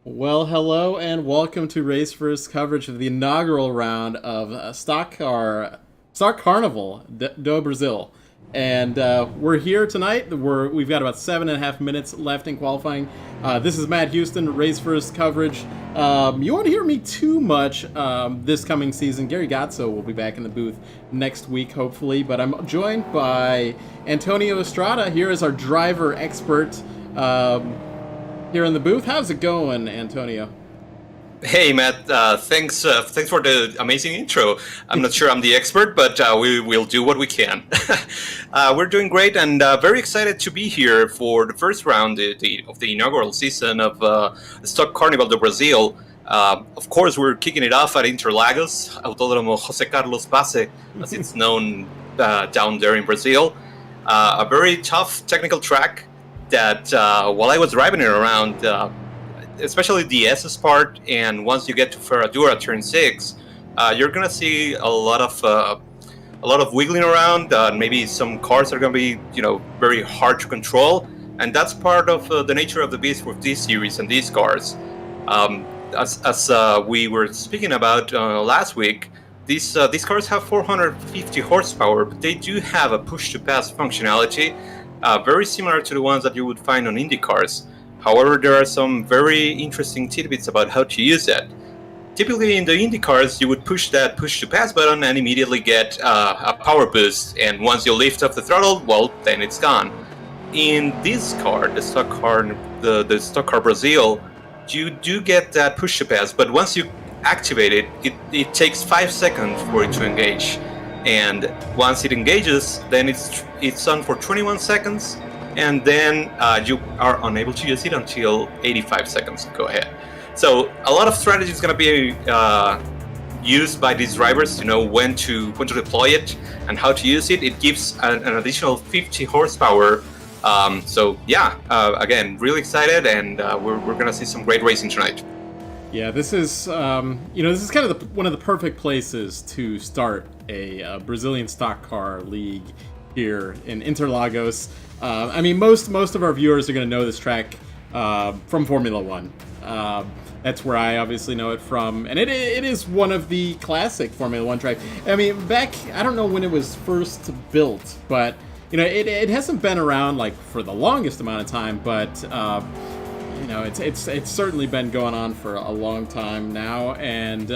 Well, hello and welcome to Race First coverage of the inaugural round of Stock Carnival do Brasil. And we're here tonight. We've got about 7.5 minutes left in qualifying. This is Matt Houston, Race First coverage. You won't hear me too much this coming season. Gary Gazzo will be back in the booth next week, hopefully. But I'm joined by Antonio Estrada here as our driver expert. Here in the booth. How's it going, Antonio? Hey, Matt. Thanks for the amazing intro. I'm not sure I'm the expert, but we will do what we can. We're doing great and very excited to be here for the first round of the inaugural season of Stock Carnival Do Brasil. Of course, we're kicking it off at Interlagos, Autodromo Jose Carlos Pace, as it's known down there in Brazil. A very tough technical track that while I was driving it around, especially the SS part, and once you get to Ferradura turn 6, you're gonna see a lot of wiggling around. Maybe some cars are gonna be, very hard to control, and that's part of the nature of the beast with this series and these cars. As we were speaking about last week, these cars have 450 horsepower, but they do have a push-to-pass functionality. Very similar to the ones that you would find on Indy cars. However, there are some very interesting tidbits about how to use that. Typically in the Indy cars, you would push that push-to-pass button and immediately get a power boost, and once you lift off the throttle, well, then it's gone. In this car, the Stock Car Brasil, you do get that push-to-pass, but once you activate it takes 5 seconds for it to engage. And once it engages, then it's on for 21 seconds, and then you are unable to use it until 85 seconds. Go ahead. So a lot of strategy is going to be used by these drivers to know when to deploy it and how to use it. It gives an additional 50 horsepower. Again, really excited, and we're going to see some great racing tonight. Yeah, this is this is kind of one of the perfect places to start a Brazilian stock car league here in Interlagos. Most of our viewers are going to know this track from Formula One. That's where I obviously know it from, and it is one of the classic Formula One tracks. I don't know when it was first built, but it hasn't been around like for the longest amount of time, but. It's certainly been going on for a long time now, and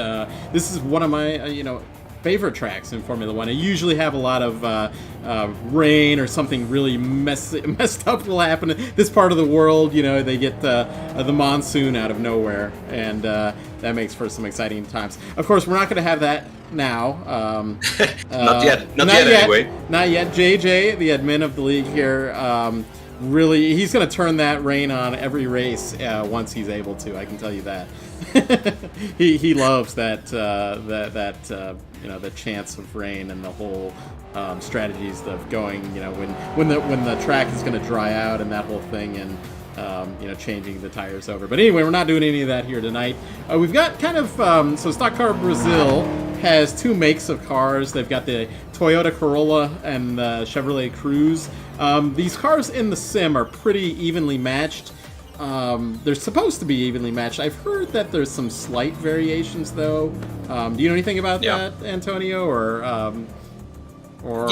this is one of my favorite tracks in Formula One. I usually have a lot of rain or something really messed up will happen in this part of the world. They get the monsoon out of nowhere, and that makes for some exciting times. Of course, we're not going to have that now. Not yet. Anyway. Not yet. JJ, the admin of the league here. Really, he's going to turn that rain on every race once he's able to. I can tell you that. he loves that the chance of rain and the whole strategies of going when the track is going to dry out and that whole thing, and changing the tires over. But anyway, we're not doing any of that here tonight. We've got kind of so Stock Car Brazil has two makes of cars. They've got the Toyota Corolla and the Chevrolet Cruze. These cars in the sim are pretty evenly matched. They're supposed to be evenly matched. I've heard that there's some slight variations, though. Do you know anything about that, Antonio? For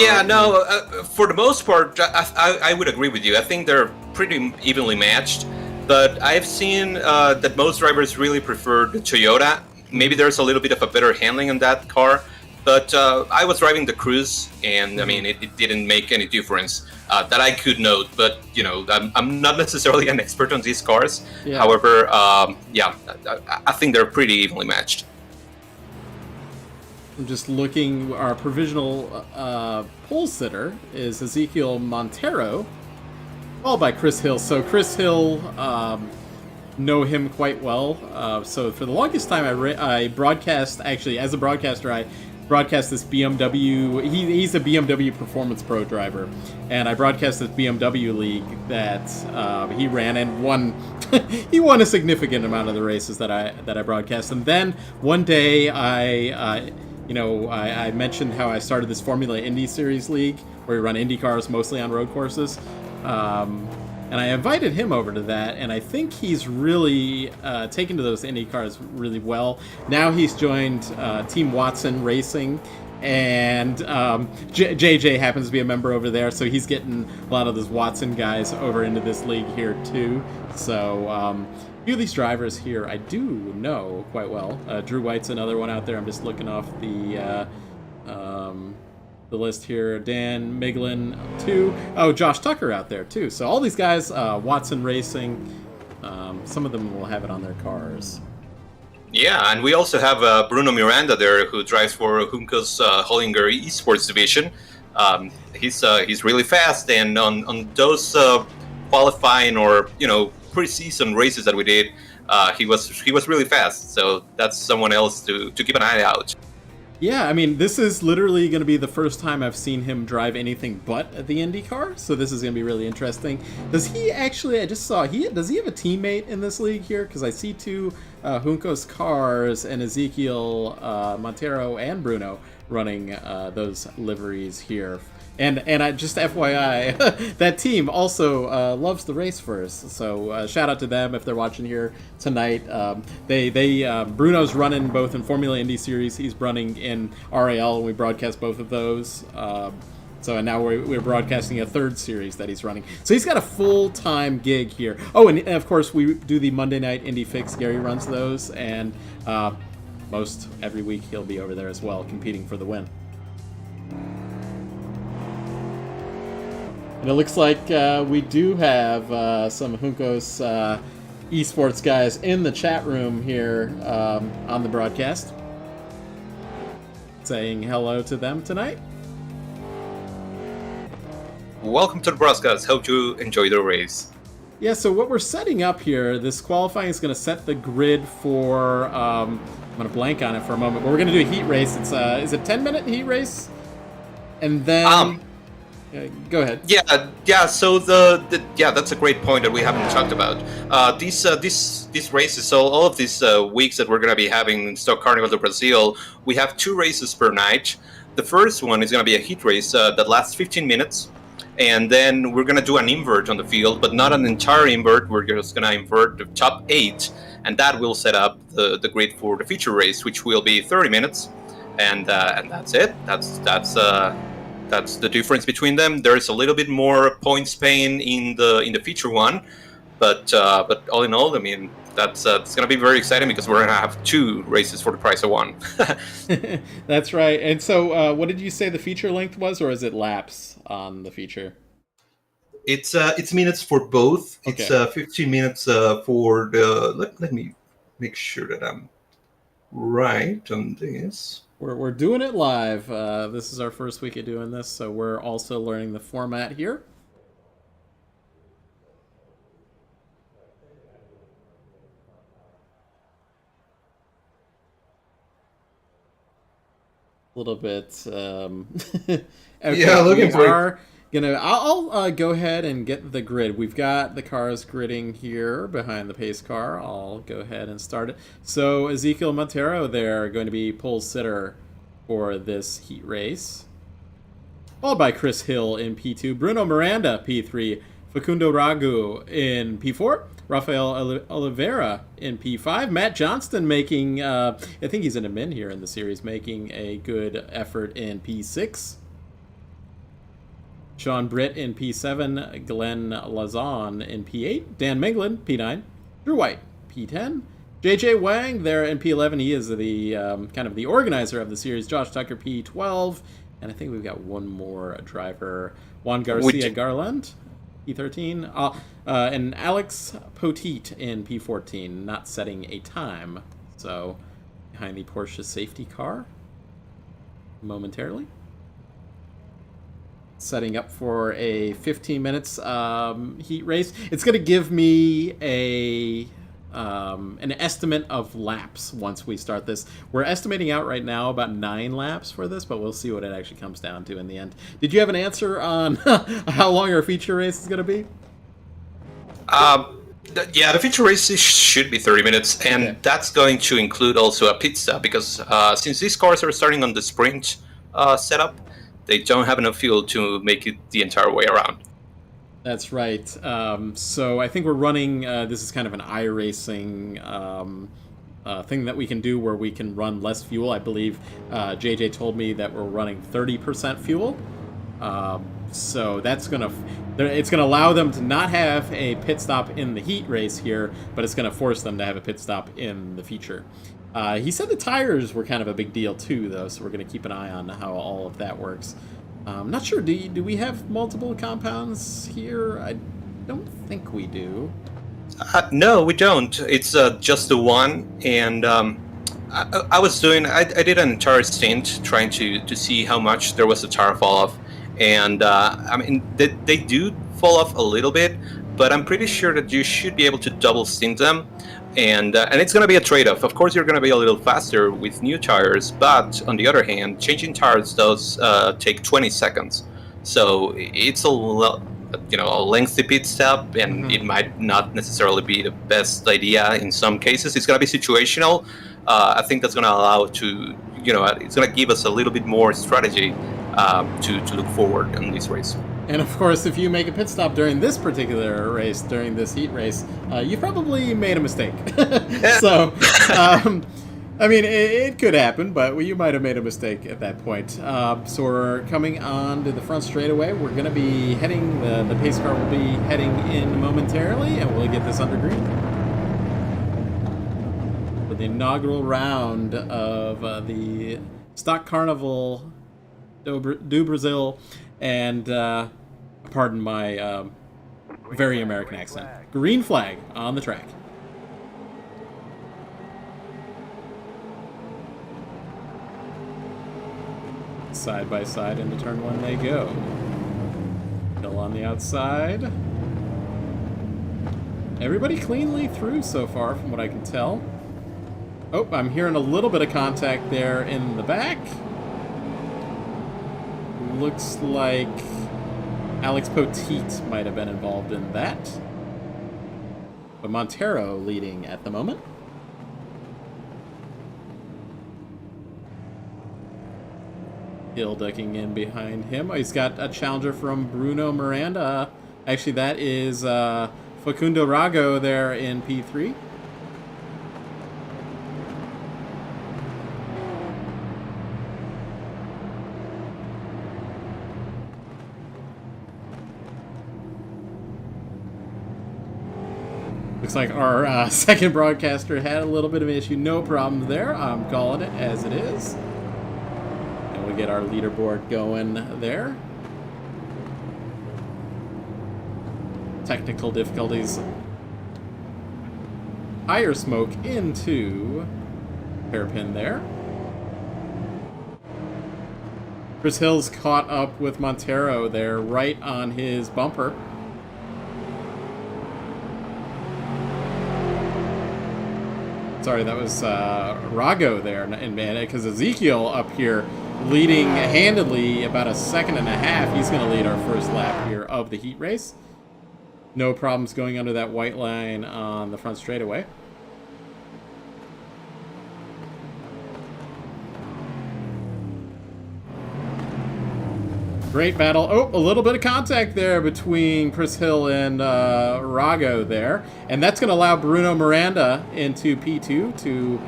the most part, I would agree with you. I think they're pretty evenly matched. But I've seen that most drivers really prefer the Toyota. Maybe there's a little bit of a better handling on that car. But I was driving the Cruze, and it didn't make any difference that I could note. But I'm not necessarily an expert on these cars. Yeah. However, I think they're pretty evenly matched. I'm just looking. Our provisional pole sitter is Ezekiel Montero, followed by Chris Hill. So Chris Hill. Know him quite well. So for the longest time, I broadcast. Actually, as a broadcaster, I broadcast this BMW. He's a BMW Performance Pro driver, and I broadcast this BMW league that he ran and won. He won a significant amount of the races that I broadcast. And then one day, I mentioned how I started this Formula Indy Series league where we run Indy cars mostly on road courses. And I invited him over to that, and I think he's really taken to those Indy cars really well. Now he's joined Team Watson Racing, and JJ happens to be a member over there, so he's getting a lot of those Watson guys over into this league here too. So a few of these drivers here I do know quite well. Drew White's another one out there. I'm just looking off the list here. Dan Miglin too. Oh, Josh Tucker out there too. So all these guys, Watson Racing, some of them will have it on their cars. Yeah, and we also have Bruno Miranda there, who drives for Junko's Hollinger eSports division. He's really fast, and on those qualifying or pre-season races that we did, he was really fast. So that's someone else to keep an eye out. Yeah, I mean, this is literally going to be the first time I've seen him drive anything but the Indy car, so this is going to be really interesting. Does he actually, I just saw, does he have a teammate in this league here? Because I see two Junko's cars and Ezekiel Montero and Bruno running those liveries here. And I just FYI, that team also loves the race first. So shout out to them if they're watching here tonight. Bruno's running both in Formula Indy Series. He's running in RAL, and we broadcast both of those. And now we're broadcasting a third series that he's running. So he's got a full-time gig here. Oh, and of course we do the Monday Night Indy Fix. Gary runs those, and most every week he'll be over there as well, competing for the win. And it looks like we do have some Junko's eSports guys in the chat room here on the broadcast. Saying hello to them tonight. Welcome to the broadcast. Hope you enjoy the race. Yeah, so what we're setting up here, this qualifying is going to set the grid for, I'm going to blank on it for a moment, but we're going to do a heat race. It's is it 10-minute heat race? And then... go ahead. Yeah. So that's a great point that we haven't talked about. These races. So all of these weeks that we're going to be having in Stock Carnival Do Brasil, we have 2 races per night. The first one is going to be a heat race that lasts 15 minutes, and then we're going to do an invert on the field, but not an entire invert. We're just going to invert the top 8, and that will set up the grid for the feature race, which will be 30 minutes, and that's it. That's the difference between them. There is a little bit more points paying in the feature one, but all in all, I mean, it's going to be very exciting because we're going to have 2 races for the price of 1. That's right. And so, what did you say the feature length was, or is it laps on the feature? It's minutes for both. Okay. It's 15 minutes for the. Let me make sure that I'm right on this. We're doing it live. This is our first week of doing this, so we're also learning the format here. A little bit. Okay, yeah, looking for it. I'll go ahead and get the grid. We've got the cars gridding here behind the pace car. I'll go ahead and start it. So Ezekiel Montero there going to be pole sitter for this heat race. Followed by Chris Hill in P2, Bruno Miranda P3, Facundo Ragu in P4, Rafael Oliveira in P5, Matt Johnston making, I think he's an admin here in the series, making a good effort in P6. Sean Britt in P7, Glenn Lazon in P8, Dan Minglin, P9, Drew White, P10, JJ Wang there in P11. He is the kind of the organizer of the series. Josh Tucker, P12, and I think we've got one more driver, Juan Garcia Garland, P13, and Alex Poteet in P14, not setting a time. So behind the Porsche safety car momentarily. Setting up for a 15 minutes heat race. It's going to give me an estimate of laps once we start this. We're estimating out right now about 9 laps for this, but we'll see what it actually comes down to in the end. Did you have an answer on how long our feature race is going to be? Yeah, the feature race should be 30 minutes, and that's going to include also a pit stop because since these cars are starting on the sprint setup, they don't have enough fuel to make it the entire way around. That's right. So I think we're running. This is kind of an iRacing thing that we can do where we can run less fuel. I believe JJ told me that we're running 30% fuel. So that's it's gonna allow them to not have a pit stop in the heat race here, but it's gonna force them to have a pit stop in the feature. He said the tires were kind of a big deal too, though, so we're gonna keep an eye on how all of that works. Not sure. Do we have multiple compounds here? I don't think we do. No, we don't. It's just the one, and I did an entire stint trying to see how much there was a tire fall off, and I mean they do fall off a little bit, but I'm pretty sure that you should be able to double stint them, and it's going to be a trade-off. Of course, you're going to be a little faster with new tires, but on the other hand, changing tires does take 20 seconds, so it's a lengthy pit stop, and it might not necessarily be the best idea in some cases. It's going to be situational. I think that's going to allow it's going to give us a little bit more strategy to look forward in this race. And of course, if you make a pit stop during this particular race, during this heat race, you probably made a mistake. So, I mean, it could happen, but you might have made a mistake at that point. So we're coming on to the front straightaway. We're going to be heading, the pace car will be heading in momentarily, and we'll get this under green. For the inaugural round of the Stock Carnival do Brasil, and pardon my very American accent. Green flag on the track. Side by side into turn one they go. Hill on the outside. Everybody cleanly through so far from what I can tell. Oh, I'm hearing a little bit of contact there in the back. Looks like Alex Poteet might have been involved in that. But Montero leading at the moment. Hill ducking in behind him. He's got a challenger from Bruno Miranda. Actually, that is Facundo Rago there in P3. Looks like our second broadcaster had a little bit of an issue. No problem there. I'm calling it as it is. And we get our leaderboard going there. Technical difficulties. Tire smoke into hairpin there. Chris Hill's caught up with Montero there, right on his bumper. Sorry, that was Rago there, and man, because Ezekiel up here leading handedly about a second and a half. He's going to lead our first lap here of the heat race. No problems going under that white line on the front straightaway. Great battle. Oh, a little bit of contact there between Chris Hill and Rago there. And that's going to allow Bruno Miranda into P2 to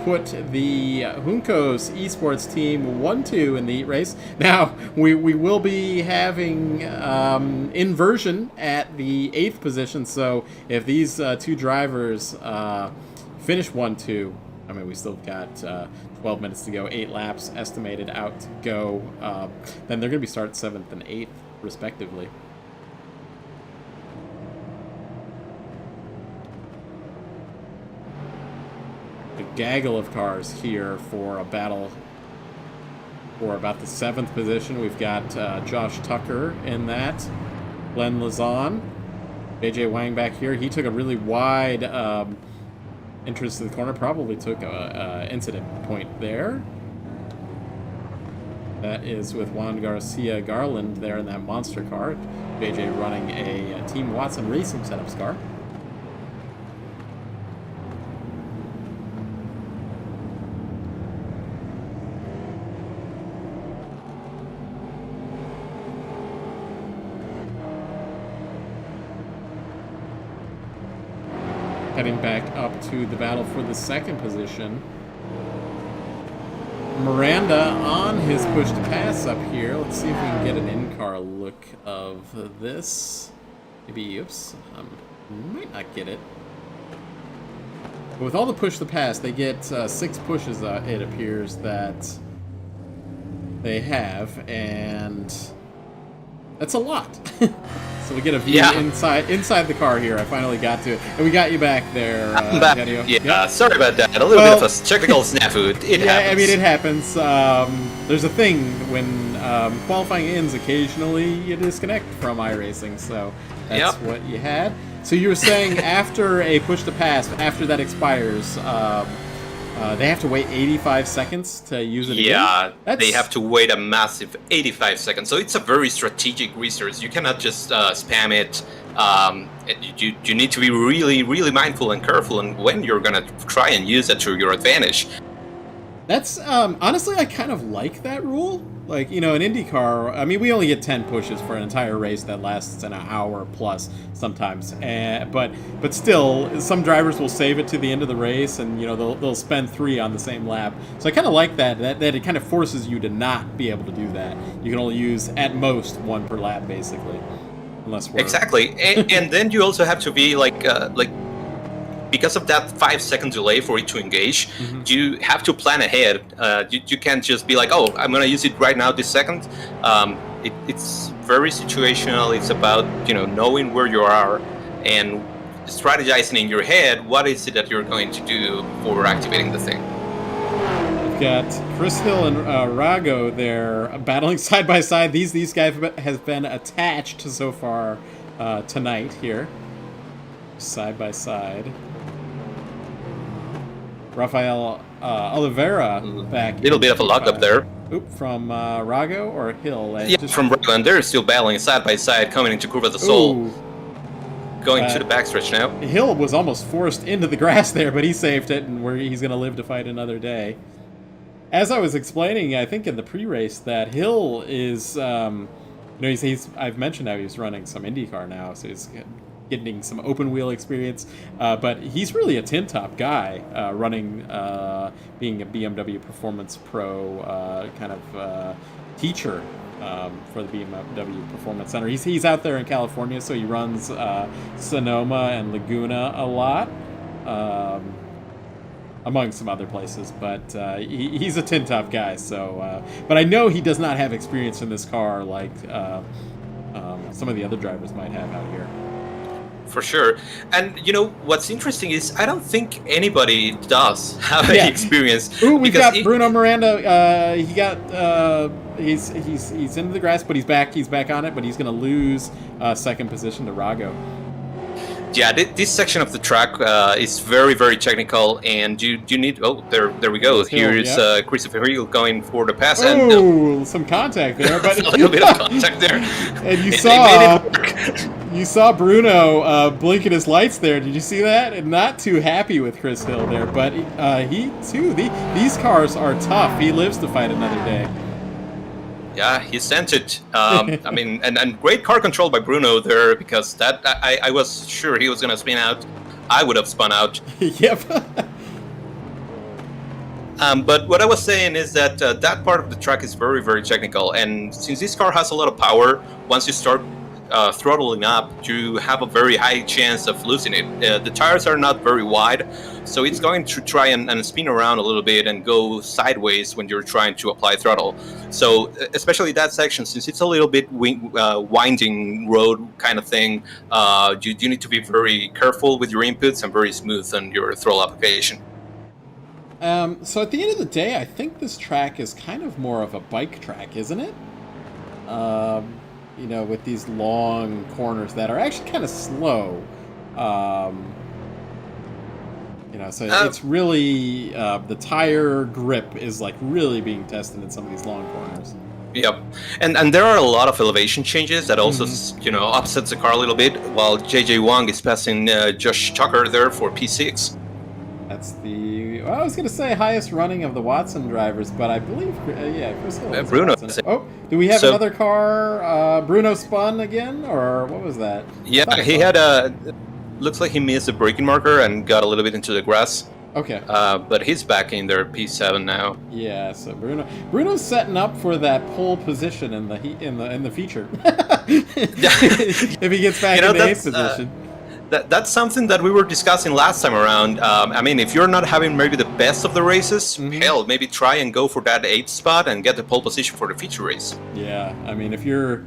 put the Juncos eSports team 1-2 in the heat race. Now, we will be having inversion at the 8th position. So if these two drivers finish 1-2, I mean, we still got 12 minutes to go, 8 laps estimated out to go. Then they're going to be starting 7th and 8th, respectively. A gaggle of cars here for a battle for about the 7th position. We've got Josh Tucker in that. Glenn Lazon. JJ Wang back here. He took a really wide entrance to the corner, probably took a incident point there. That is with Juan Garcia Garland there in that monster car. JJ running a Team Watson Racing setups car. heading back up to the battle for the second position. Miranda on his push to pass up here. Let's see if we can get an in-car look of this. Maybe, oops, might not get it. But with all the push to pass, they get 6 pushes, it appears, that they have, and that's a lot. So we get a view inside the car here. I finally got to it. And we got you back there, I'm back. Genio. Yeah, sorry about that. A little bit of a technical snafu. It happens. I mean, it happens. There's a thing when qualifying ends occasionally, you disconnect from iRacing, so that's what you had. So you were saying after a push to pass, after that expires, they have to wait 85 seconds to use it again? Yeah, they have to wait a massive 85 seconds. So it's a very strategic resource. You cannot just spam it. You need to be really, really mindful and careful and when you're going to try and use it to your advantage. That's, honestly, I kind of like that rule. Like, you know, in IndyCar, I mean, we only get 10 pushes for an entire race that lasts an hour plus sometimes. But still, some drivers will save it to the end of the race, and, you know, they'll spend 3 on the same lap. So I kind of like that it kind of forces you to not be able to do that. You can only use, at most, 1 per lap, basically. Unless we're... Exactly. and then you also have to be, like because of that 5-second delay for it to engage, you have to plan ahead. You can't just be like, oh, I'm going to use it right now this second. It's very situational. It's about, you know, knowing where you are and strategizing in your head what is it that you're going to do before activating the thing. We've got Chris Hill and Rago there battling side by side. These guys have been attached so far tonight here. Side by side. Rafael Oliveira back. Little bit of a log up there. Oop, from Rago or Hill? From Rago, and they're still battling side by side, coming into Curva del Sol. Going to the backstretch now. Hill was almost forced into the grass there, but he saved it, and he's going to live to fight another day. As I was explaining, I think in the pre-race, that Hill is, I've mentioned how he's running some IndyCar now, so he's getting some open wheel experience, but he's really a tin top guy, running, being a BMW Performance Pro kind of teacher for the BMW Performance Center. He's out there in California, so he runs Sonoma and Laguna a lot, among some other places. But he's a tin top guy. So, but I know he does not have experience in this car like some of the other drivers might have out here. For sure. And, you know, what's interesting is I don't think anybody does have any experience. Ooh, we've got Bruno Miranda. He's into the grass, but he's back on it, but he's going to lose second position to Rago. Yeah, this section of the track is very, very technical, and you need... Oh, there we go. Here's Christopher Hill going for the pass. Oh, some contact there. But a little bit of contact there. And you saw Bruno blinking his lights there. Did you see that? And not too happy with Chris Hill there, but he too. These cars are tough. He lives to fight another day. Yeah, he sent it. I mean, and great car control by Bruno there, because that I was sure he was going to spin out. I would have spun out. Yep. But what I was saying is that that part of the track is very, very technical. And since this car has a lot of power, once you start throttling up, you have a very high chance of losing it. The tires are not very wide, so it's going to try and spin around a little bit and go sideways when you're trying to apply throttle. So especially that section, since it's a little bit winding road kind of thing, you need to be very careful with your inputs and very smooth on your throttle application. So at the end of the day, I think this track is kind of more of a bike track, isn't it? You know, with these long corners that are actually kind of slow. You know, so it's really, the tire grip is like really being tested in some of these long corners. Yep. And there are a lot of elevation changes that also, you know, upsets the car a little bit, while JJ Wang is passing Josh Tucker there for P6. That's well, I was going to say highest running of the Watson drivers, but I believe, Chris Hill Bruno. Oh, do we have another car? Bruno spun again, or what was that? Yeah, he had a... looks like he missed the braking marker and got a little bit into the grass. Okay. But he's back in there, P7 now. Yeah, so Bruno's setting up for that pole position in the feature. If he gets back in the 8th position. That's something that we were discussing last time around. I mean, if you're not having maybe the best of the races, hell, maybe try and go for that 8th spot and get the pole position for the feature race. Yeah, I mean, if you're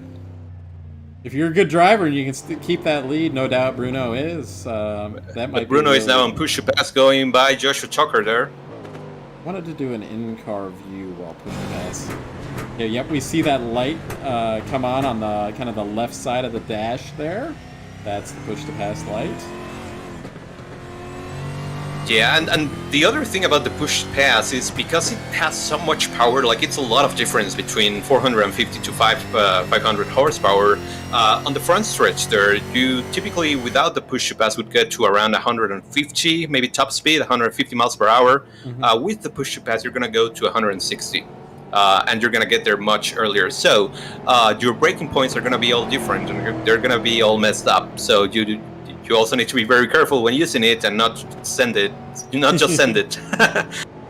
a good driver and you can keep that lead, no doubt Bruno is. That might. But Bruno is now on push to pass, going by Joshua Tucker there. Wanted to do an in-car view while push to pass. Yeah, yep, we see that light come on the kind of the left side of the dash there. That's the push to pass light. Yeah, and the other thing about the push to pass is because it has so much power, like it's a lot of difference between 450 to 500 horsepower. On the front stretch there, you typically, without the push to pass, would get to around 150, maybe top speed, 150 miles per hour. With the push to pass, you're going to go to 160. And you're going to get there much earlier. So your braking points are going to be all different, and they're going to be all messed up. So you also need to be very careful when using it and not just send it.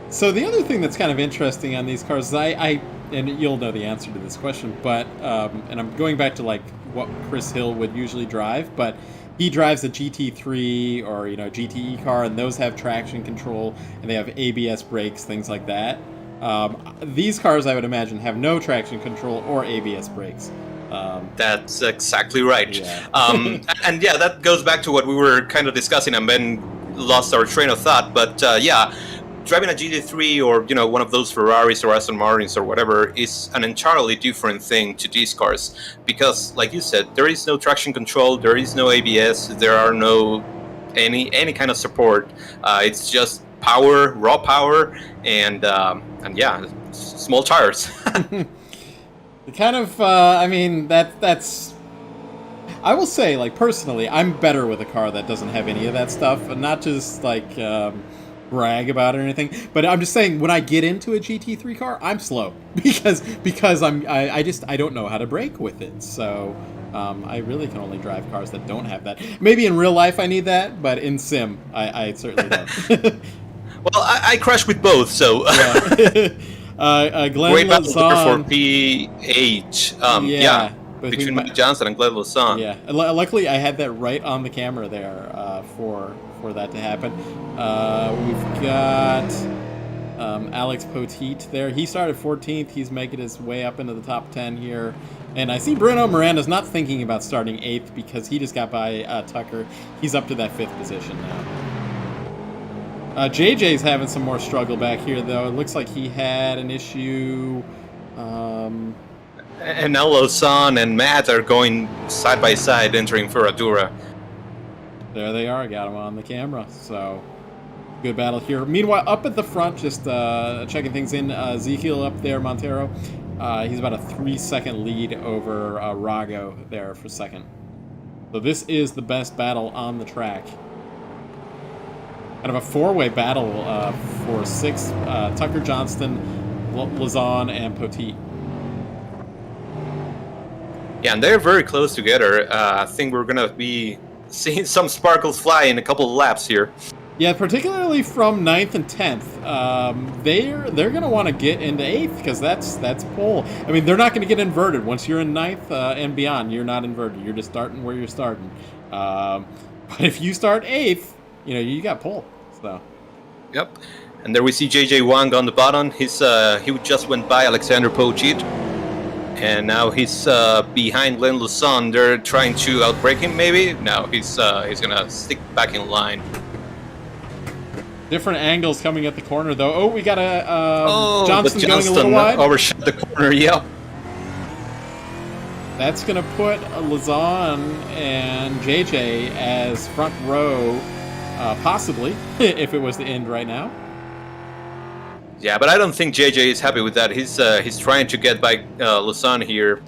So the other thing that's kind of interesting on these cars is and you'll know the answer to this question, but and I'm going back to like what Chris Hill would usually drive, but he drives a GT3 or GTE car, and those have traction control and they have ABS brakes, things like that. These cars, I would imagine, have no traction control or ABS brakes. That's exactly right. Yeah. And yeah, that goes back to what we were kind of discussing and then lost our train of thought. But yeah, driving a GT3 or one of those Ferraris or Aston Martins or whatever is an entirely different thing to these cars, because, like you said, there is no traction control, there is no ABS, there are no any kind of support. It's just power, raw power, and yeah, small tires. Kind of, I mean, that's. I will say, like, personally, I'm better with a car that doesn't have any of that stuff, and not just like brag about it or anything. But I'm just saying, when I get into a GT3 car, I'm slow because I don't know how to brake with it. So I really can only drive cars that don't have that. Maybe in real life I need that, but in sim, I certainly don't. Well, I crash with both, so. Yeah. Glenn Great battle Lozon for P8. Yeah. Between Matt Johnson and Glenn Lozon. Yeah. Luckily, I had that right on the camera there for that to happen. We've got Alex Poteet there. He started 14th. He's making his way up into the top 10 here. And I see Bruno Miranda's not thinking about starting 8th because he just got by Tucker. He's up to that 5th position now. JJ's having some more struggle back here, though. It looks like he had an issue. And now Lozon and Matt are going side by side, entering Ferradura. There they are. Got them on the camera. So, good battle here. Meanwhile, up at the front, just checking things in, Ezekiel up there, Montero. He's about a 3-second lead over Rago there for second. So this is the best battle on the track. Kind of a 4-way battle for 6. Tucker, Johnston, Lozon, and Poteet. Yeah, and they're very close together. I think we're going to be seeing some sparkles fly in a couple of laps here. Yeah, particularly from 9th and 10th. They're going to want to get into 8th because that's pole. I mean, they're not going to get inverted. Once you're in 9th and beyond, you're not inverted. You're just starting where you're starting. But if you start 8th, you got pole. So. Yep. And there we see JJ Wang on the bottom. He just went by Alexander Poteet. And now he's behind Glenn Lozon. They're trying to outbrake him, maybe? No, he's gonna stick back in line. Different angles coming at the corner, though. Oh, we got a Johnston going a little wide. Overshot the corner, yep. That's gonna put Lozon and JJ as front row, possibly, if it was the end right now. Yeah, but I don't think JJ is happy with that. He's trying to get by Lozon here.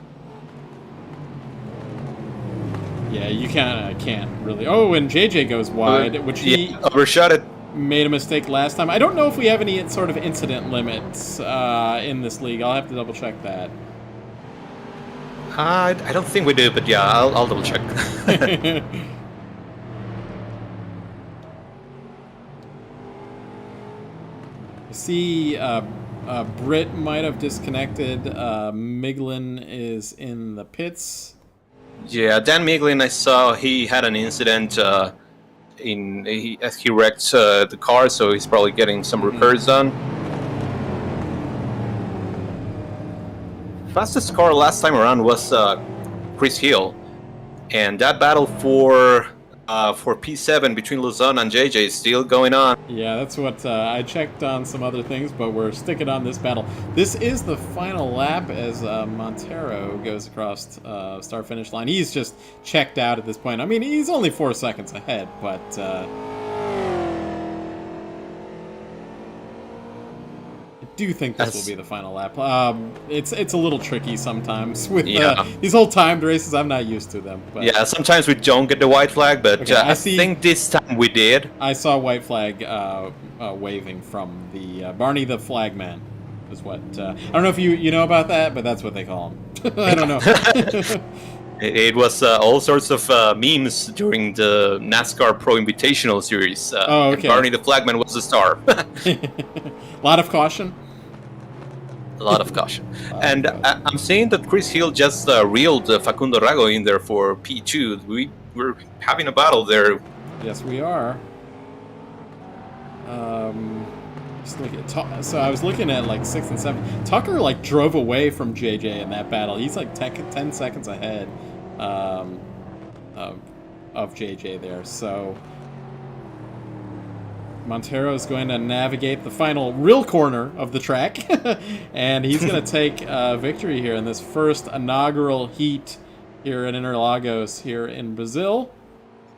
Yeah, you can't really. Oh, and JJ goes wide, which he overshot it. Made a mistake last time. I don't know if we have any sort of incident limits in this league. I'll have to double check that. I don't think we do, but yeah, I'll double check. I see Britt might have disconnected. Miglin is in the pits. Yeah, Dan Miglin, I saw he had an incident. As he wrecked the car, so he's probably getting some repairs done. Fastest car last time around was Chris Hill, and that battle for P7 between Luzon and JJ is still going on. Yeah, that's what I checked on some other things, but we're sticking on this battle. This is the final lap as Montero goes across start finish line. He's just checked out at this point. I mean, he's only 4 seconds ahead, but I do think this will be the final lap. It's a little tricky sometimes with these whole timed races. I'm not used to them. But. Yeah, sometimes we don't get the white flag, but okay, I think this time we did. I saw white flag waving from the Barney the Flagman. Is what I don't know if you know about that, but that's what they call him. I don't know. It was all sorts of memes during the NASCAR Pro Invitational Series. Okay. And Barney the Flagman was the star. A lot of caution. A lot of caution. And I'm saying that Chris Hill just reeled Facundo Rago in there for P2. We're having a battle there. Yes, we are. Just look at so I was looking at like 6 and 7. Tucker like drove away from JJ in that battle. He's like 10 seconds ahead of JJ there. So Montero is going to navigate the final real corner of the track, and he's going to take victory here in this first inaugural heat here in Interlagos here in Brazil.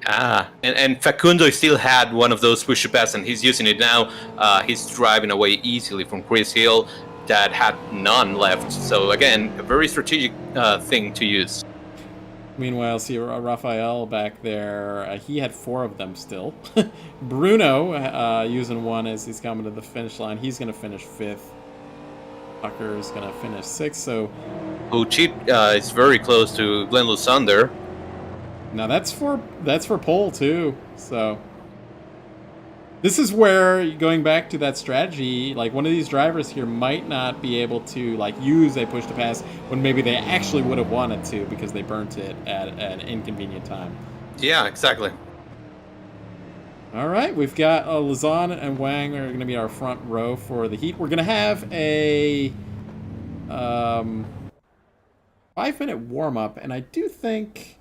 And Facundo still had one of those push-to-pass, and he's using it now. He's driving away easily from Chris Hill that had none left. So again, a very strategic thing to use. Meanwhile, see Rafael back there. He had 4 of them still. Bruno using 1 as he's coming to the finish line. He's going to finish 5th. Tucker is going to finish 6th. So Pucci is very close to Glenn Lusander. Now that's for pole too. So this is where, going back to that strategy, like one of these drivers here might not be able to like use a push to pass when maybe they actually would have wanted to because they burnt it at an inconvenient time. Yeah, exactly. All right, we've got Lazan and Wang are going to be our front row for the heat. We're going to have a 5-minute warm up, and I do think.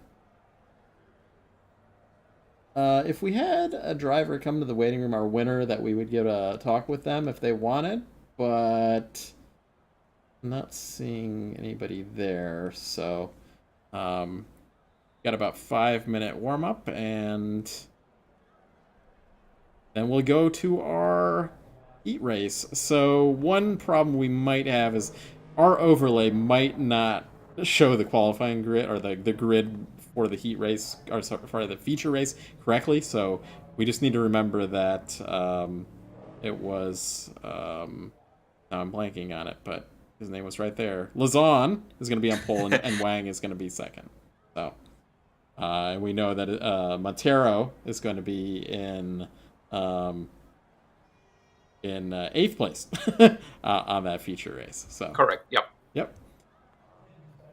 If we had a driver come to the waiting room, our winner, that we would get a talk with them if they wanted, but I'm not seeing anybody there, so got about 5-minute warm-up, and then we'll go to our heat race. So one problem we might have is our overlay might not show the qualifying grid, or the grid for the heat race, or sorry, the feature race correctly. So we just need to remember that it was now I'm blanking on it, but his name was right there. Lazan is going to be on pole, and Wang is going to be second. So and we know that Montero is going to be in 8th place on that feature race. So correct. Yep.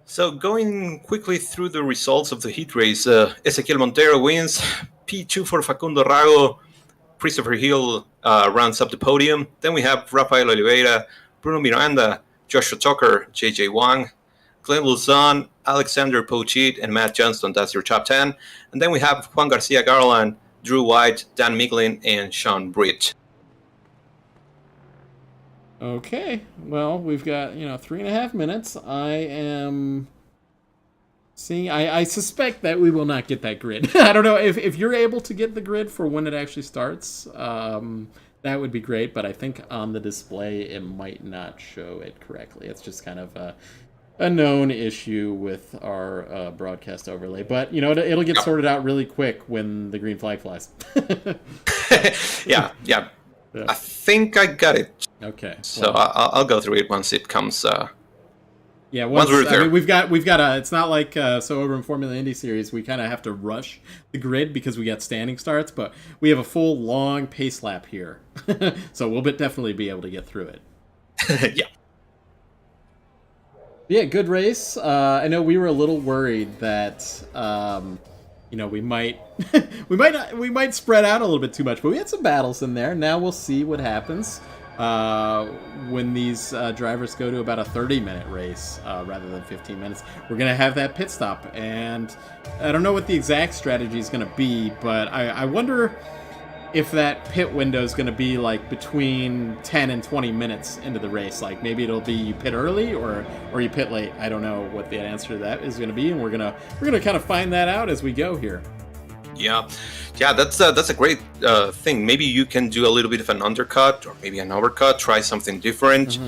So going quickly through the results of the heat race, Ezequiel Montero wins, P2 for Facundo Rago, Christopher Hill rounds up the podium. Then we have Rafael Oliveira, Bruno Miranda, Joshua Tucker, JJ Wang, Glenn Luzon, Alexander Pochit, and Matt Johnston. That's your top 10. And then we have Juan Garcia Garland, Drew White, Dan Miglin, and Sean Britt. Okay, well, we've got 3.5 minutes. I am seeing. I suspect that we will not get that grid. I don't know if you're able to get the grid for when it actually starts. That would be great, but I think on the display it might not show it correctly. It's just kind of a known issue with our broadcast overlay, but it'll get sorted out really quick when the green flag flies. Yeah. I think I got it. Okay. So I'll go through it once it comes. Yeah, once we're there. I mean, we've got a. It's not like so over in Formula Indy Series, we kind of have to rush the grid because we got standing starts, but we have a full long pace lap here, so we'll definitely be able to get through it. Yeah. Yeah, good race. I know we were a little worried that we might we might spread out a little bit too much, but we had some battles in there. Now we'll see what happens when these drivers go to about a 30-minute race rather than 15 minutes. We're gonna have that pit stop, and I don't know what the exact strategy is gonna be, but I wonder if that pit window is going to be like between 10 and 20 minutes into the race. Like maybe it'll be you pit early or you pit late. I don't know what the answer to that is going to be, and we're gonna kind of find that out as we go here. Yeah, that's a great thing. Maybe you can do a little bit of an undercut or maybe an overcut. Try something different.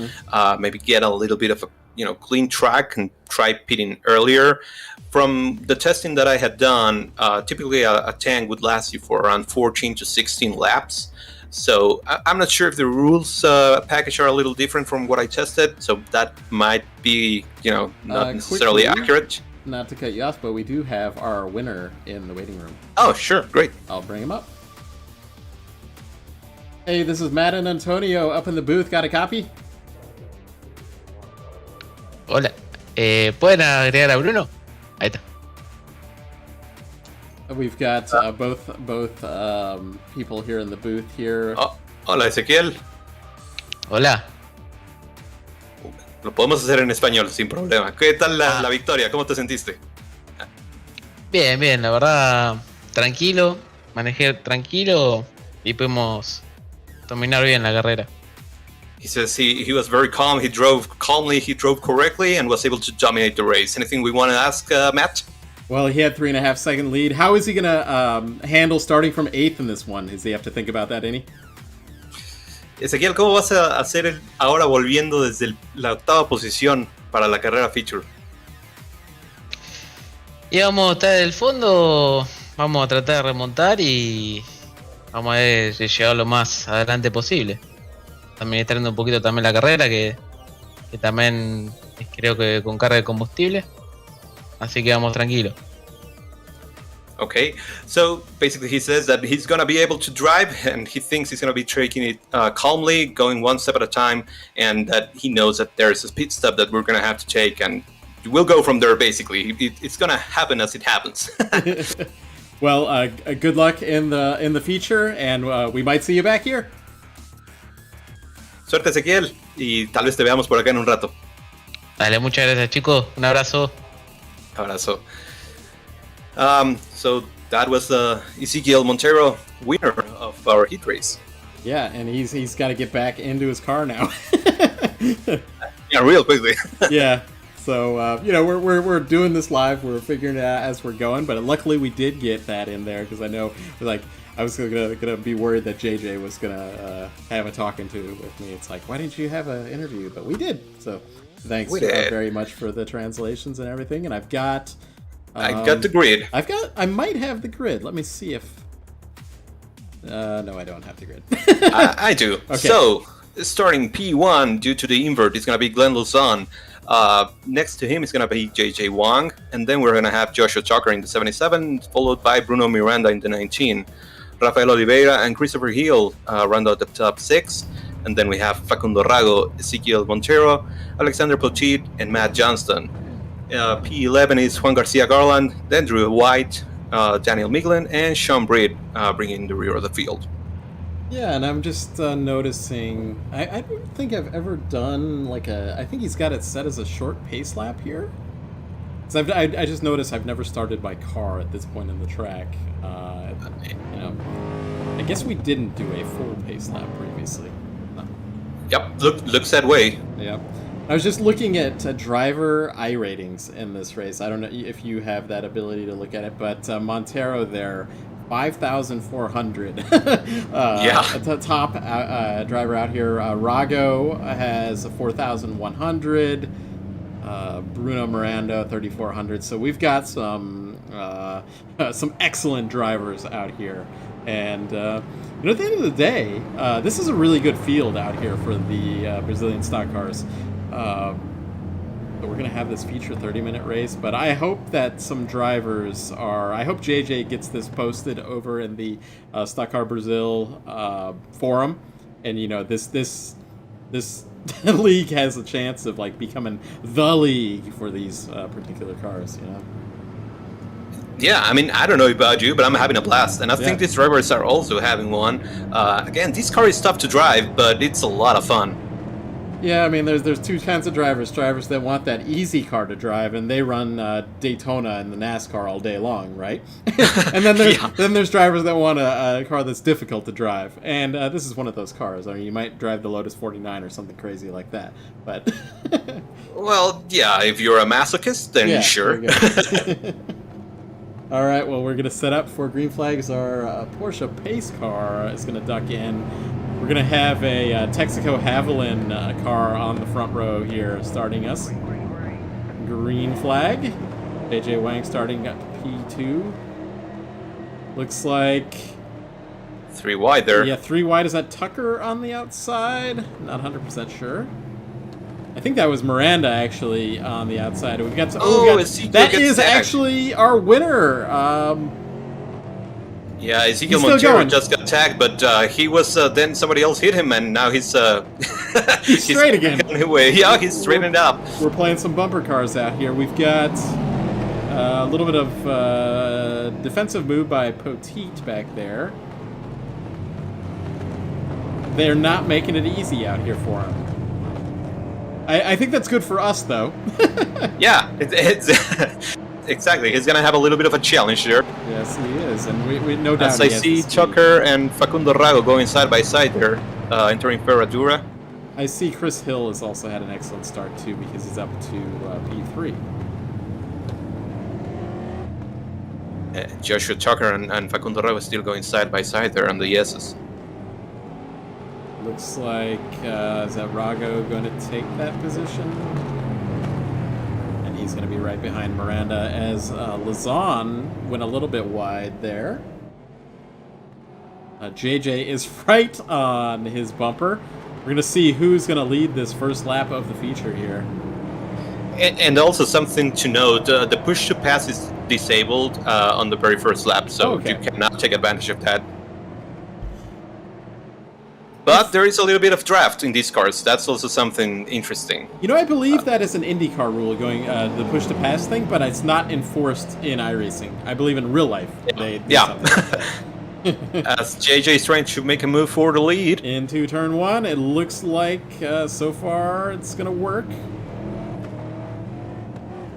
Maybe get a little bit of a clean track and try pitting earlier. From the testing that I had done, typically a tank would last you for around 14 to 16 laps. So I'm not sure if the rules package are a little different from what I tested. So that might be not necessarily accurate. Not to cut you off, but we do have our winner in the waiting room. Oh, sure. Great. I'll bring him up. Hey, this is Matt and Antonio up in the booth. Got a copy? Hola. ¿Pueden agregar a Bruno? Ahí está. We've got both people here in the booth here. Oh, hola, Ezequiel. Hola. Lo podemos hacer en español sin problema. ¿Qué tal la victoria? ¿Cómo te sentiste? Bien, la verdad, tranquilo. Manejé tranquilo y pudimos dominar bien la carrera. He says he was very calm. He drove calmly. He drove correctly and was able to dominate the race. Anything we want to ask, Matt? Well, he had 3.5 second lead. How is he going to handle starting from 8th in this one? Does he have to think about that any? Ezequiel, ¿cómo vas a hacer ahora volviendo desde la 8ª posición para la carrera feature? Y vamos a estar en el fondo, vamos a tratar de remontar y vamos a ver llegar lo más adelante posible. Administrando un poquito también la carrera, que también creo que con carga de combustible. Así que vamos tranquilos. Okay, so basically he says that he's going to be able to drive and he thinks he's going to be taking it calmly, going one step at a time, and that he knows that there's a pit stop that we're going to have to take and we'll go from there basically. It's going to happen as it happens. Well, good luck in the feature and we might see you back here. Suerte, Ezequiel, y tal vez te veamos por acá en un rato. Dale, muchas gracias, chicos. Un abrazo. Abrazo. So that was Ezequiel Montero, winner of our heat race. Yeah, and he's got to get back into his car now. Yeah, real quickly. Yeah. So we're doing this live. We're figuring it out as we're going, but luckily we did get that in there because I know I was gonna be worried that JJ was gonna have a talking to with me. It's like, why didn't you have an interview? But we did. So thanks very much for the translations and everything. And I've got. I got the grid. I might have the grid. Let me see if. No, I don't have the grid. I do. Okay. So starting P1 due to the invert, it's gonna be Glenn Luzon. Next to him is going to be JJ Wang, and then we're going to have Joshua Tucker in the 77, followed by Bruno Miranda in the 19. Rafael Oliveira and Christopher Hill round out the top 6, and then we have Facundo Rago, Ezequiel Montero, Alexander Potit, and Matt Johnston. P11 is Juan Garcia Garland, then Drew White, Daniel Miglin, and Sean Breed bringing the rear of the field. Yeah, and I'm just noticing, I don't think I've ever done I think he's got it set as a short pace lap here. So I just noticed I've never started my car at this point in the track. I guess we didn't do a full pace lap previously. Yep, looks that way. Yeah. I was just looking at driver iRatings in this race. I don't know if you have that ability to look at it, but Montero there, 5,400. Yeah. The top driver out here. Rago has 4,100. Bruno Miranda 3,400. So we've got some excellent drivers out here. And at the end of the day, this is a really good field out here for the Brazilian stock cars. So we're going to have this feature 30-minute race, but I hope that some drivers are... I hope JJ gets this posted over in the Stock Car Brasil forum, and, you know, this league has a chance of, like, becoming the league for these particular cars, you know? Yeah, I mean, I don't know about you, but I'm having a blast, and I Yeah. think these drivers are also having one. Again, this car is tough to drive, but it's a lot of fun. Yeah, I mean, there's two kinds of drivers. Drivers that want that easy car to drive, and they run Daytona and the NASCAR all day long, right? And then there's drivers that want a car that's difficult to drive, and this is one of those cars. I mean, you might drive the Lotus 49 or something crazy like that, but... Well, yeah, if you're a masochist, then Yeah, sure. there you go. All right, well, we're going to set up for green flags. Our Porsche Pace car is going to duck in. We're going to have a Texaco Haviland car on the front row here starting us. Green flag. JJ Wang starting at P2. Looks like... 3 wide there. Yeah, 3 wide. Is that Tucker on the outside? Not 100% sure. I think that was Miranda actually on the outside. We got Ezekiel that gets is tagged. actually our winner. Yeah, Ezekiel He's still Montero going. just got tagged, but he was then somebody else hit him, and now he's He's straight again. Anyway, yeah, he's straightened up. We're playing some bumper cars out here. We've got a little bit of defensive move by Poteet back there. They're not making it easy out here for him. I think that's good for us, though. Yeah, it's exactly. He's gonna have a little bit of a challenge there. Yes, he is, and we no doubt. As I see Tucker and Facundo Rago going side by side there, entering Ferradura. I see Chris Hill has also had an excellent start too, because he's up to P3. Joshua Tucker and Facundo Rago still going side by side there on the yeses. Looks like is that Rago going to take that position? And he's going to be right behind Miranda as Lazan went a little bit wide there. JJ is right on his bumper. We're going to see who's going to lead this first lap of the feature here. And also something to note, the push to pass is disabled on the very first lap, so Okay. you cannot take advantage of that. But there is a little bit of draft in these cars. That's also something interesting. You know, I believe that is an IndyCar rule going the push to pass thing, but it's not enforced in iRacing. I believe in real life they do something like that. As JJ is trying to make a move for the lead. Into turn 1, it looks like so far it's going to work.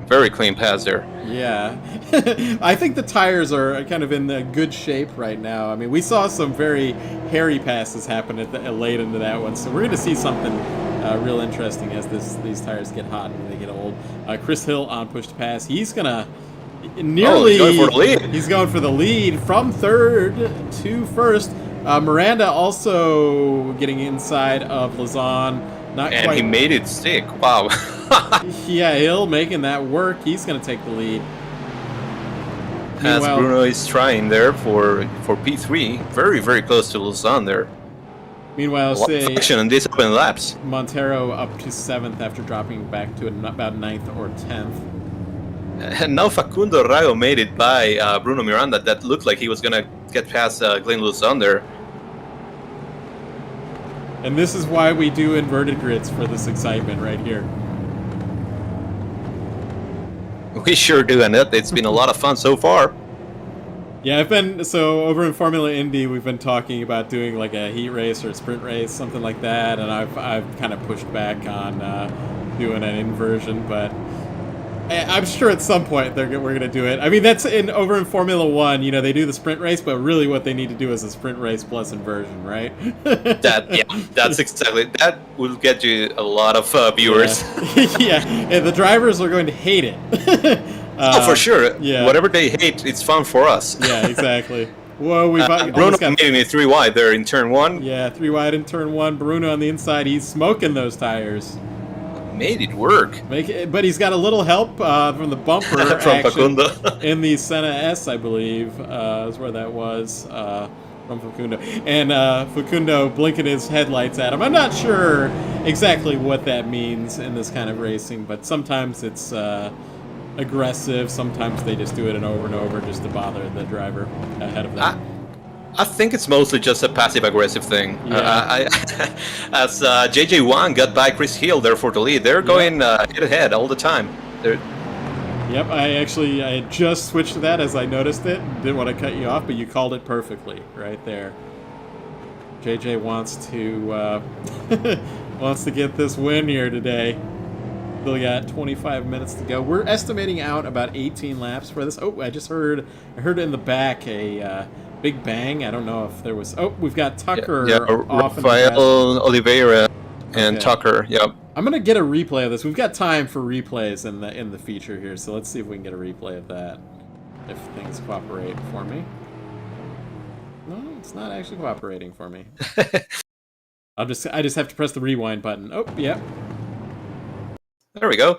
Very clean pass there. Yeah. I think the tires are kind of in the good shape right now. I mean, we saw some very hairy passes happen late into that one, so we're going to see something real interesting as these tires get hot and they get old. Chris Hill on push to pass. He's going to nearly... he's going for the lead. He's going for the lead from third to first. Miranda also getting inside of Lazan. Not And quite. he made it stick. Wow. Yeah, Hill making that work. He's going to take the lead. As Meanwhile- Bruno is trying there for P3. Very, very close to Luzon there. Meanwhile, A lot of say action in these open laps. Montero up to 7th after dropping back to about 9th or 10th. And now Facundo Rago made it by Bruno Miranda. That looked like he was going to get past Glenn Luzon there. And this is why we do inverted grids for this excitement right here. We sure do, and it's been a lot of fun so far. Yeah, over in Formula Indy, we've been talking about doing like a heat race or a sprint race, something like that, and I've kind of pushed back on doing an inversion, but I'm sure at some point we're going to do it. I mean, that's over in Formula 1, they do the sprint race, but really what they need to do is a sprint race plus inversion, right? That's exactly. That will get you a lot of viewers. Yeah, and the drivers are going to hate it. Oh, for sure. Yeah. Whatever they hate, it's fun for us. Yeah, exactly. Whoa, we've Bruno almost got... making it 3 wide there in turn 1. Yeah, 3 wide in turn 1. Bruno on the inside. He's smoking those tires. Made it work. But he's got a little help from the bumper From action Facundo. in the Senna S, I believe, is where that was. from Facundo. And Facundo blinking his headlights at him. I'm not sure exactly what that means in this kind of racing, but sometimes it's aggressive. Sometimes they just do it over and over just to bother the driver ahead of them. I think it's mostly just a passive-aggressive thing. Yeah. As JJ Wang got by Chris Hill there for the lead, they're going head-to-head all the time. Yep, I had just switched to that as I noticed it. Didn't want to cut you off, but you called it perfectly right there. JJ wants to wants to get this win here today. Still got 25 minutes to go. We're estimating out about 18 laps for this. Oh, I heard in the back a big bang. I don't know if there was. Oh, we've got Tucker off. Rafael Oliveira and Tucker. Yep. I'm gonna get a replay of this. We've got time for replays in the feature here, so let's see if we can get a replay of that. If things cooperate for me. No, it's not actually cooperating for me. I just have to press the rewind button. Oh, yeah. There we go.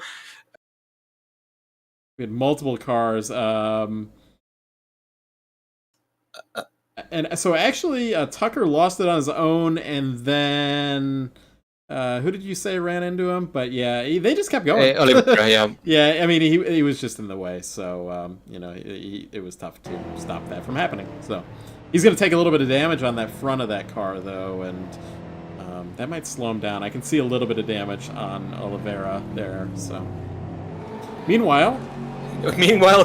We had multiple cars. And so actually, Tucker lost it on his own, and then who did you say ran into him? But yeah, they just kept going. Oliveira, yeah. Yeah, I mean, he was just in the way, so it was tough to stop that from happening. So he's going to take a little bit of damage on that front of that car, though, and that might slow him down. I can see a little bit of damage on Oliveira there. So meanwhile,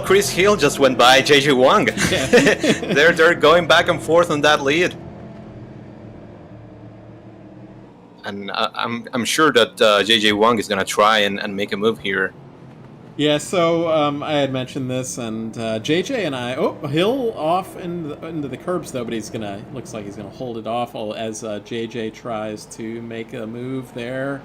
Chris Hill just went by JJ Wang. Yeah. they're going back and forth on that lead. And I'm sure that JJ Wang is going to try and make a move here. Yeah, so I had mentioned this, and JJ and I... Oh, Hill off into the curbs, though, but looks like he's going to hold it off as JJ tries to make a move there.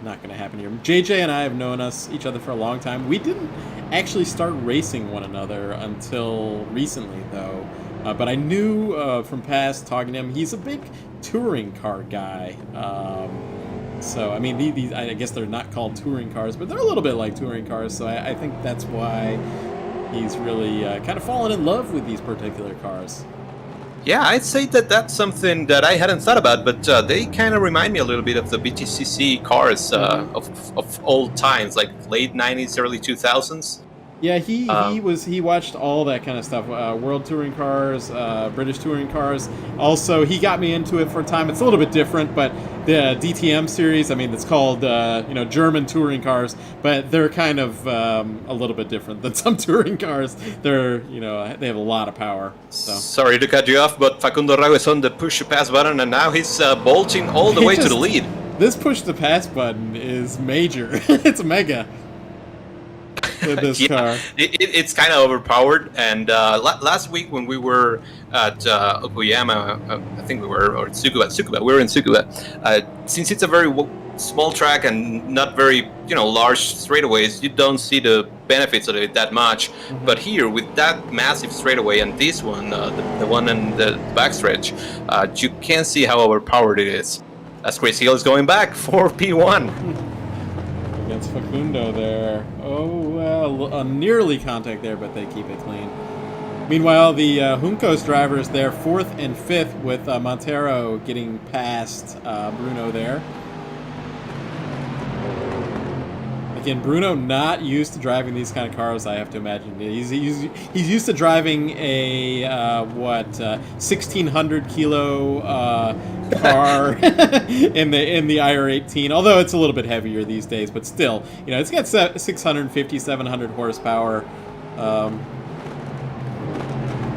Not going to happen here. JJ and I have known each other for a long time. We didn't actually start racing one another until recently, though. But I knew from past talking to him, he's a big touring car guy. So, I mean, these I guess they're not called touring cars, but they're a little bit like touring cars, so I think that's why he's really kind of fallen in love with these particular cars. Yeah, I'd say that that's something that I hadn't thought about, but they kind of remind me a little bit of the BTCC cars of old times, like late 90s, early 2000s. Yeah, he watched all that kind of stuff, world touring cars, British touring cars. Also, he got me into it for a time. It's a little bit different, but the DTM series, I mean, it's called German touring cars, but they're kind of a little bit different than some touring cars. They're they have a lot of power. So. Sorry to cut you off, but Facundo Rago is on the push to pass button, and now he's bolting all the way to the lead. This push to pass button is major. It's mega. With this car. It's kind of overpowered, and last week when we were at Okuyama, I think we were, or Tsukuba, we were in Tsukuba. Since it's a very small track and not very large straightaways, you don't see the benefits of it that much. Mm-hmm. But here, with that massive straightaway and this one, the one in the backstretch, you can see how overpowered it is. As Chris Hill is going back for P1. Against Facundo there. Oh, well, nearly contact there, but they keep it clean. Meanwhile, the Juncos drivers there, 4th and 5th, with Montero getting past Bruno there. Again, Bruno not used to driving these kind of cars, I have to imagine. He's used to driving a 1,600 kilo car in the IR18, although it's a little bit heavier these days, but still, it's got 650, 700 horsepower. A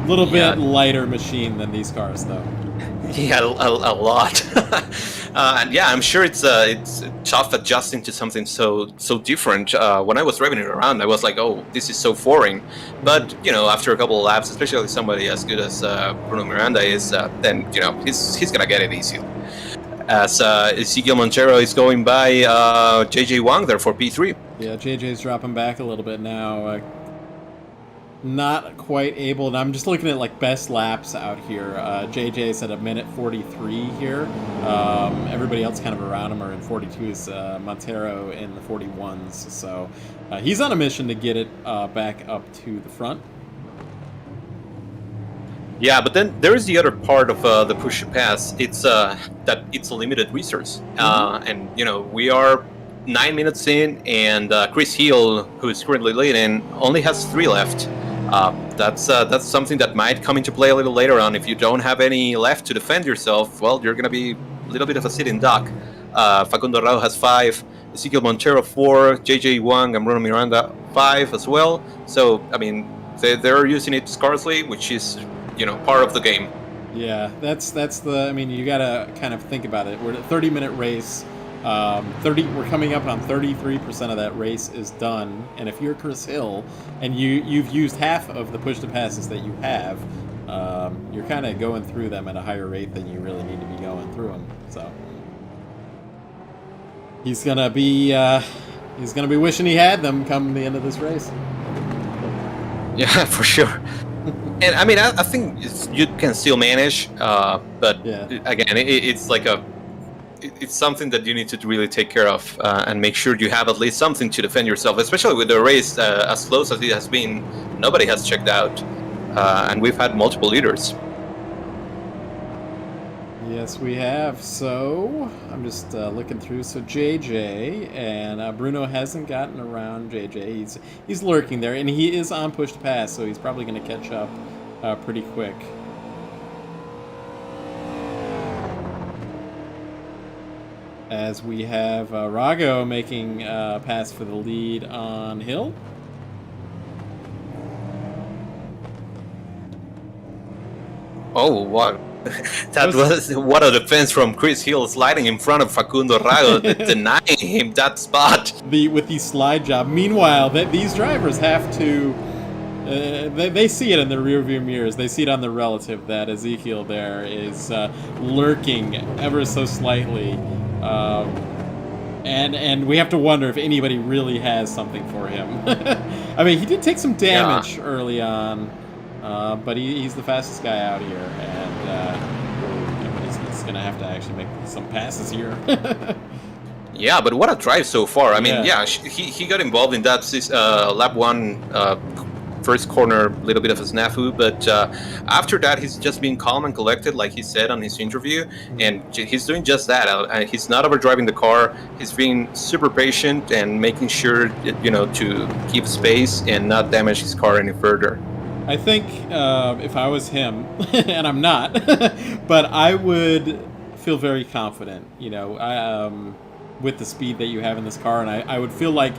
little bit lighter machine than these cars, though. Yeah, a lot. And yeah, I'm sure it's tough adjusting to something so different. When I was driving it around, I was like, oh, this is so foreign. But after a couple of laps, especially somebody as good as Bruno Miranda is, then he's gonna get it easy. As Ezequiel Montero is going by JJ Wang there for P3. Yeah, JJ's dropping back a little bit now. Not quite able, and I'm just looking at best laps out here. JJ's at a minute 43 here. Everybody else kind of around him are in 42s. Montero in the 41s. So he's on a mission to get it back up to the front. Yeah, but then there is the other part of the push to pass. It's that it's a limited resource, and we are 9 minutes in, and Chris Hill, who is currently leading, only has 3 left. That's something that might come into play a little later on. If you don't have any left to defend yourself, well, you're going to be a little bit of a sitting duck. Facundo Rao has 5, Ezequiel Montero 4, JJ Wang and Bruno Miranda 5 as well. So, I mean, they're using it scarcely, which is, part of the game. Yeah, that's the. I mean, you gotta kind of think about it. We're at a 30-minute race. We're coming up on 33% of that race is done, and if you're Chris Hill and you've used half of the push to passes that you have, you're kind of going through them at a higher rate than you really need to be going through them. So he's gonna be wishing he had them come the end of this race. Yeah, for sure. And I mean, I think you can still manage, but again, it's like it's something that you need to really take care of and make sure you have at least something to defend yourself, especially with the race as close as it has been. Nobody has checked out, and we've had multiple leaders. Yes, we have. So I'm just looking through. So JJ and Bruno hasn't gotten around JJ. He's lurking there, and he is on push to pass, so he's probably going to catch up pretty quick. As we have Rago making a pass for the lead on Hill. Oh, what? That was what a defense from Chris Hill, sliding in front of Facundo Rago, denying him that spot. With the slide job. Meanwhile, these drivers have to. They see it in the rearview mirrors. They see it on the relative that Ezequiel there is lurking ever so slightly, and we have to wonder if anybody really has something for him. I mean, he did take some damage early on. But he's the fastest guy out here, and he's going to have to actually make some passes here. Yeah, but what a drive so far. I mean, he got involved in that lap 1 first corner, little bit of a snafu, but after that he's just been calm and collected, like he said on his interview, and he's doing just that. He's not overdriving the car. He's being super patient and making sure, to keep space and not damage his car any further. I think if I was him, and I'm not, but I would feel very confident, with the speed that you have in this car, and I would feel like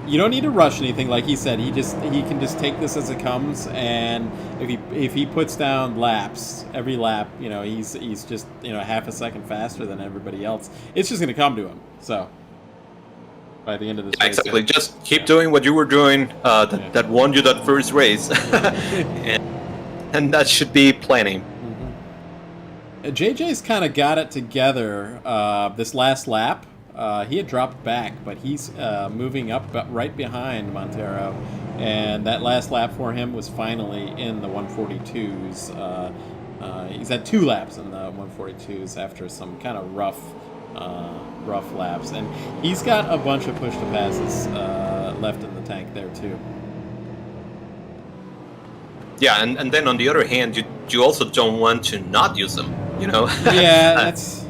you don't need to rush anything. Like he said, he can just take this as it comes, and if he puts down laps every lap, he's just half a second faster than everybody else. It's just going to come to him. So. By the end of this race. Exactly. Just keep doing what you were doing that won you that first race. and that should be plenty. Mm-hmm. JJ's kind of got it together this last lap. He had dropped back, but he's moving up right behind Montero. And that last lap for him was finally in the 142s. He's had 2 laps in the 142s after some kind of rough laps, and he's got a bunch of push to passes left in the tank there too. Yeah, and then on the other hand, you also don't want to not use them, Yeah, that's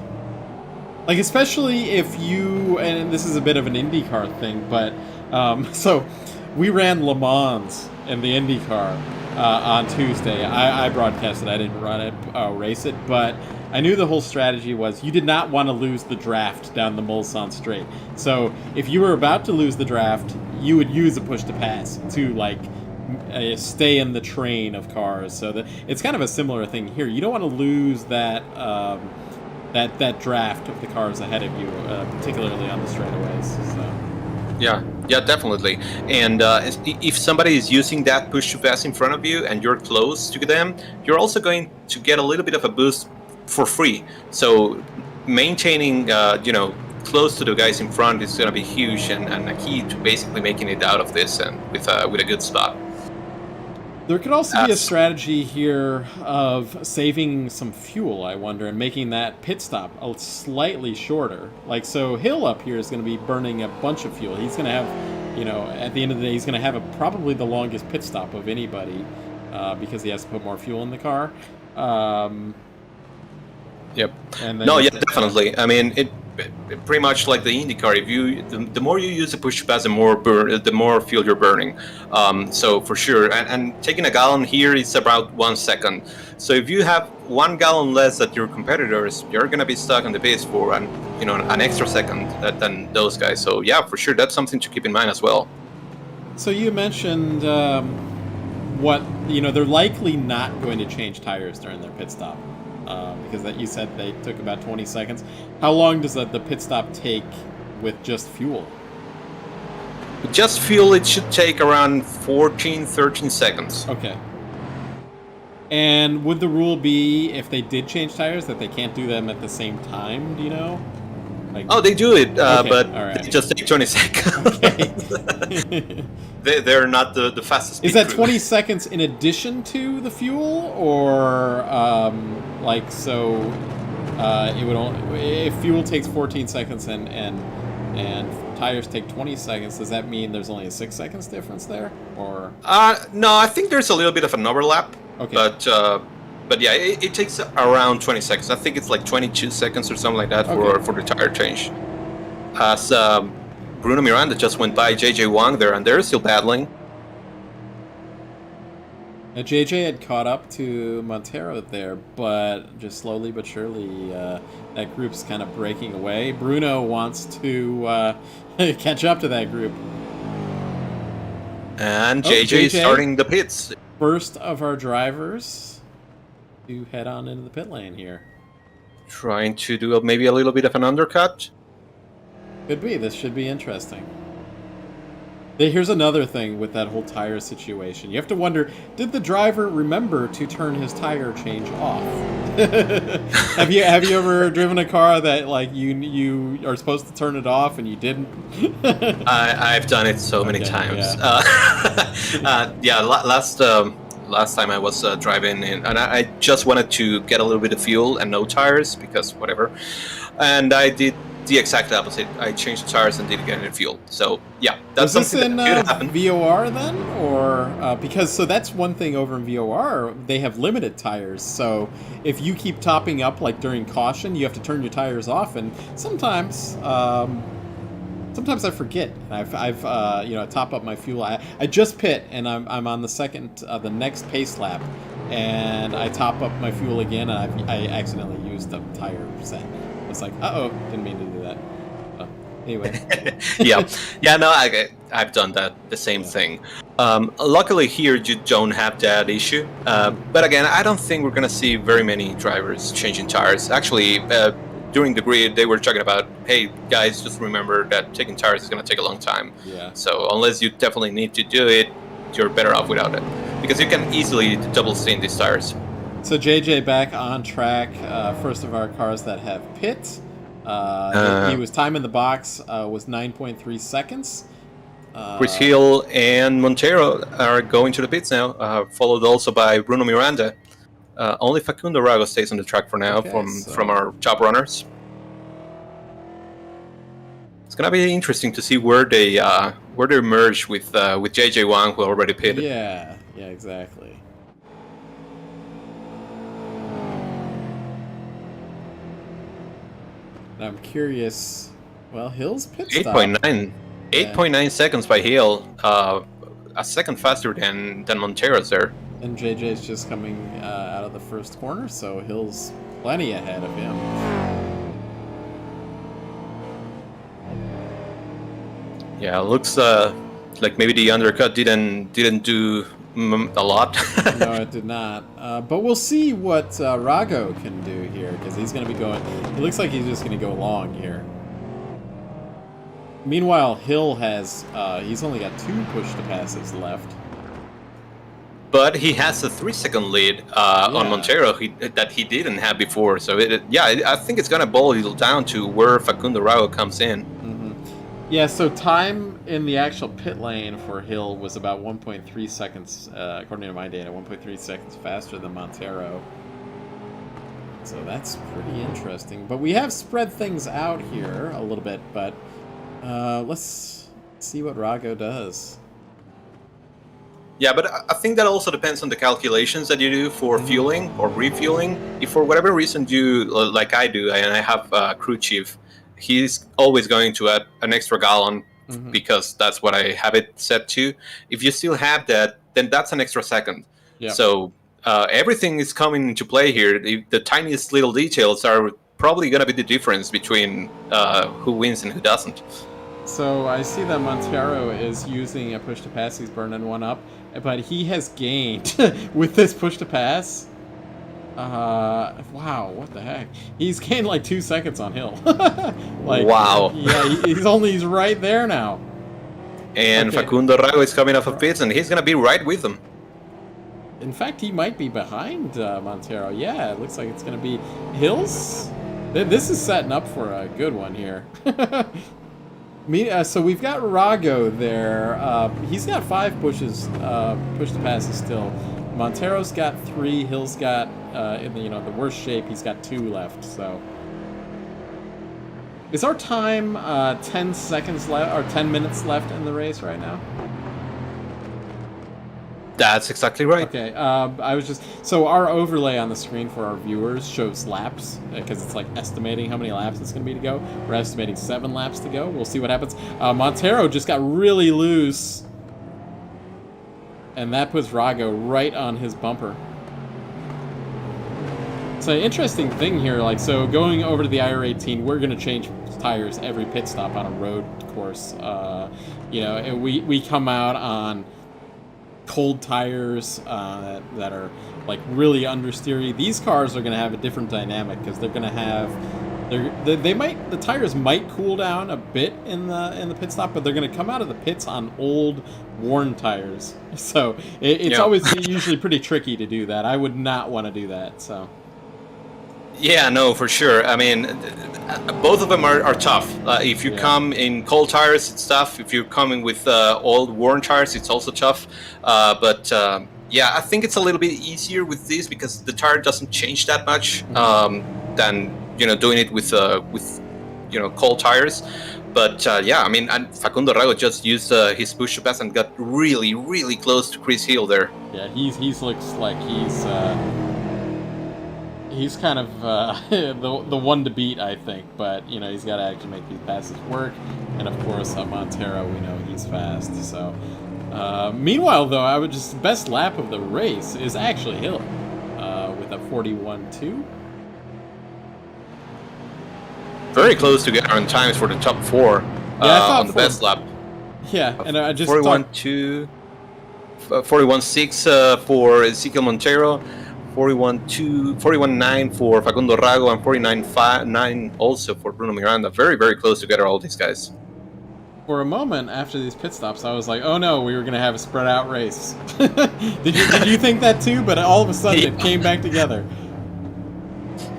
like, especially if you, and this is a bit of an IndyCar thing, but so we ran Le Mans in the IndyCar on Tuesday. I broadcast it. I didn't run it, race it, but I knew the whole strategy was you did not want to lose the draft down the Mulsanne straight. So if you were about to lose the draft, you would use a push to pass to stay in the train of cars. So that it's kind of a similar thing here. You don't want to lose that that draft of the cars ahead of you, particularly on the straightaways. So. Yeah, definitely. And if somebody is using that push to pass in front of you and you're close to them, you're also going to get a little bit of a boost for free. So maintaining, close to the guys in front is going to be huge and a key to basically making it out of this and with a good spot. There could also be a strategy here of saving some fuel, I wonder, and making that pit stop slightly shorter. Like, so Hill up here is going to be burning a bunch of fuel. He's going to have, at the end of the day, he's going to have probably the longest pit stop of anybody. because he has to put more fuel in the car. Yep. And then No, yeah, definitely. I mean, it pretty much like the IndyCar. If you the more you use the push to pass, the more fuel you're burning. So for sure, and taking a gallon here is about 1 second. So if you have 1 gallon less than your competitors, you're gonna be stuck on the base for an extra second than those guys. So yeah, for sure, that's something to keep in mind as well. So you mentioned they're likely not going to change tires during their pit stop. Because that you said they took about 20 seconds. How long does the pit stop take with just fuel? With just fuel, it should take around 14, 13 seconds. Okay. And would the rule be, if they did change tires, that they can't do them at the same time, do you know? Oh, they do it, Okay, but right. they just take 20 seconds. Okay. They're not the fastest. Is that crew. 20 seconds in addition to the fuel, or it would only, if fuel takes 14 seconds and tires take 20 seconds, does that mean there's only a 6 seconds difference there, or? No, I think there's a little bit of an overlap. Okay. But yeah, it takes around 20 seconds. I think it's like 22 seconds or something like that for the tire change. As Bruno Miranda just went by JJ Wang there, and they're still battling. Now, JJ had caught up to Montero there, but just slowly but surely, that group's kind of breaking away. Bruno wants to catch up to that group. And JJ is starting the pits. First of our drivers to head on into the pit lane here. Trying to do maybe a little bit of an undercut. Could be. This should be interesting. Here's another thing with that whole tire situation. You have to wonder, did the driver remember to turn his tire change off? Have you ever driven a car that like you are supposed to turn it off and you didn't? I've done it so many times. Yeah. Last time I was driving in, and I just wanted to get a little bit of fuel and no tires because whatever, and I did the exact opposite. I changed the tires and didn't get any fuel. So yeah, that's something that could happen. VOR then, or because that's one thing over in VOR, they have limited tires. So if you keep topping up like during caution, you have to turn your tires off, and sometimes I forget. I've top up my fuel. I just pit and I'm on the next pace lap, and I top up my fuel again, and I accidentally used the tire set. It's like, didn't mean to do that. Anyway. No, I've done that, the same thing. Luckily here you don't have that issue. But again, I don't think we're gonna see very many drivers changing tires. Actually, during the grid, they were talking about, hey guys, just remember that taking tires is gonna take a long time. Yeah. So unless you definitely need to do it, you're better off without it, because you can easily double stain these tires. So JJ back on track, first of our cars that have pit. He was time in the box was 9.3 seconds. Chris Hill and Montero are going to the pits now, followed also by Bruno Miranda. Only Facundo Rago stays on the track for now, from our top runners. It's gonna be interesting to see where they merge with JJ Wang, who already pitted. Yeah, exactly. I'm curious. Well, Hill's pit stop. 8.9 seconds by Hill, a second faster than Montero's there. And JJ's just coming out of the first corner, so Hill's plenty ahead of him. Yeah, it looks like maybe the undercut didn't do a lot. No, it did not. But we'll see what Rago can do here, because he's going to be going... It looks like he's just going to go long here. Meanwhile, Hill has... he's only got 2 push-to-passes left. But he has a 3-second lead on Montero that he didn't have before. So, I think it's going to boil down to where Facundo Rago comes in. Yeah, so time in the actual pit lane for Hill was about 1.3 seconds, according to my data, 1.3 seconds faster than Montero. So that's pretty interesting. But we have spread things out here a little bit, but let's see what Rago does. Yeah, but I think that also depends on the calculations that you do for fueling or refueling. If for whatever reason you, like I do, and I have a crew chief, he's always going to add an extra gallon because that's what I have it set to. If you still have that, then that's an extra second. Yeah. So everything is coming into play here. The tiniest little details are probably going to be the difference between who wins and who doesn't. So I see that Montero is using a push to pass. He's burning one up, but he has gained with this push to pass. Wow, what the heck? He's gained like 2 seconds on Hill. Like, wow. Yeah, he's right there now. And okay. Facundo Rago is coming off of pits, and he's gonna be right with them. In fact, he might be behind Montero. Yeah, it looks like it's gonna be Hills. This is setting up for a good one here. So we've got Rago there. He's got 5 pushes, push to passes still. Montero's got 3. Hill's got, in the worst shape, he's got 2 left. So is our time 10 seconds left or 10 minutes left in the race right now? That's exactly right. Okay, I was just... So our overlay on the screen for our viewers shows laps, because it's like estimating how many laps it's going to be to go. We're estimating 7 laps to go. We'll see what happens. Montero just got really loose, and that puts Rago right on his bumper. So interesting thing here, like, so going over to the IR18, we're going to change tires every pit stop on a road course. We come out on cold tires that are like really understeery. These cars are going to have a different dynamic because they're going to have the tires might cool down a bit in the pit stop, but they're going to come out of the pits on old worn tires. So it's always usually pretty tricky to do that. I would not want to do that. So yeah, no, for sure. I mean, both of them are tough. If you come in cold tires, it's tough. If you're coming with old worn tires, it's also tough. But I think it's a little bit easier with this because the tire doesn't change that much than doing it with cold tires. But I mean, and Facundo Rago just used his push to pass and got really, really close to Chris Hill there. Yeah, he looks like he's kind of the one to beat, I think, but he's got to actually make these passes work. And of course, Montero, we know he's fast. So, meanwhile, though, best lap of the race is actually Hill with a 41.2. Very close to get on times for the top 4 on the best lap. Yeah, and I just 41.2, 41.6 for Ezequiel Montero. 41.9 for Facundo Rago, and 49.9 also for Bruno Miranda. Very, very close together, all these guys. For a moment after these pit stops, I was like, oh no, we were going to have a spread out race. Did you think that too? But all of a sudden it came back together.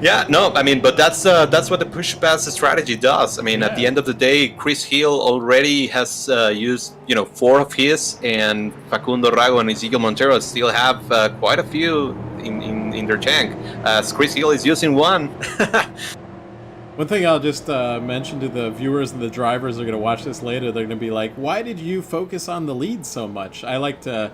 Yeah, no, I mean, but that's what the push pass strategy does. I mean, at the end of the day, Chris Hill already has used 4 of his, and Facundo Rago and Ezequiel Montero still have quite a few in their tank. As Chris Hill is using 1. One thing I'll just mention to the viewers and the drivers that are going to watch this later, they're going to be like, why did you focus on the lead so much? I like to,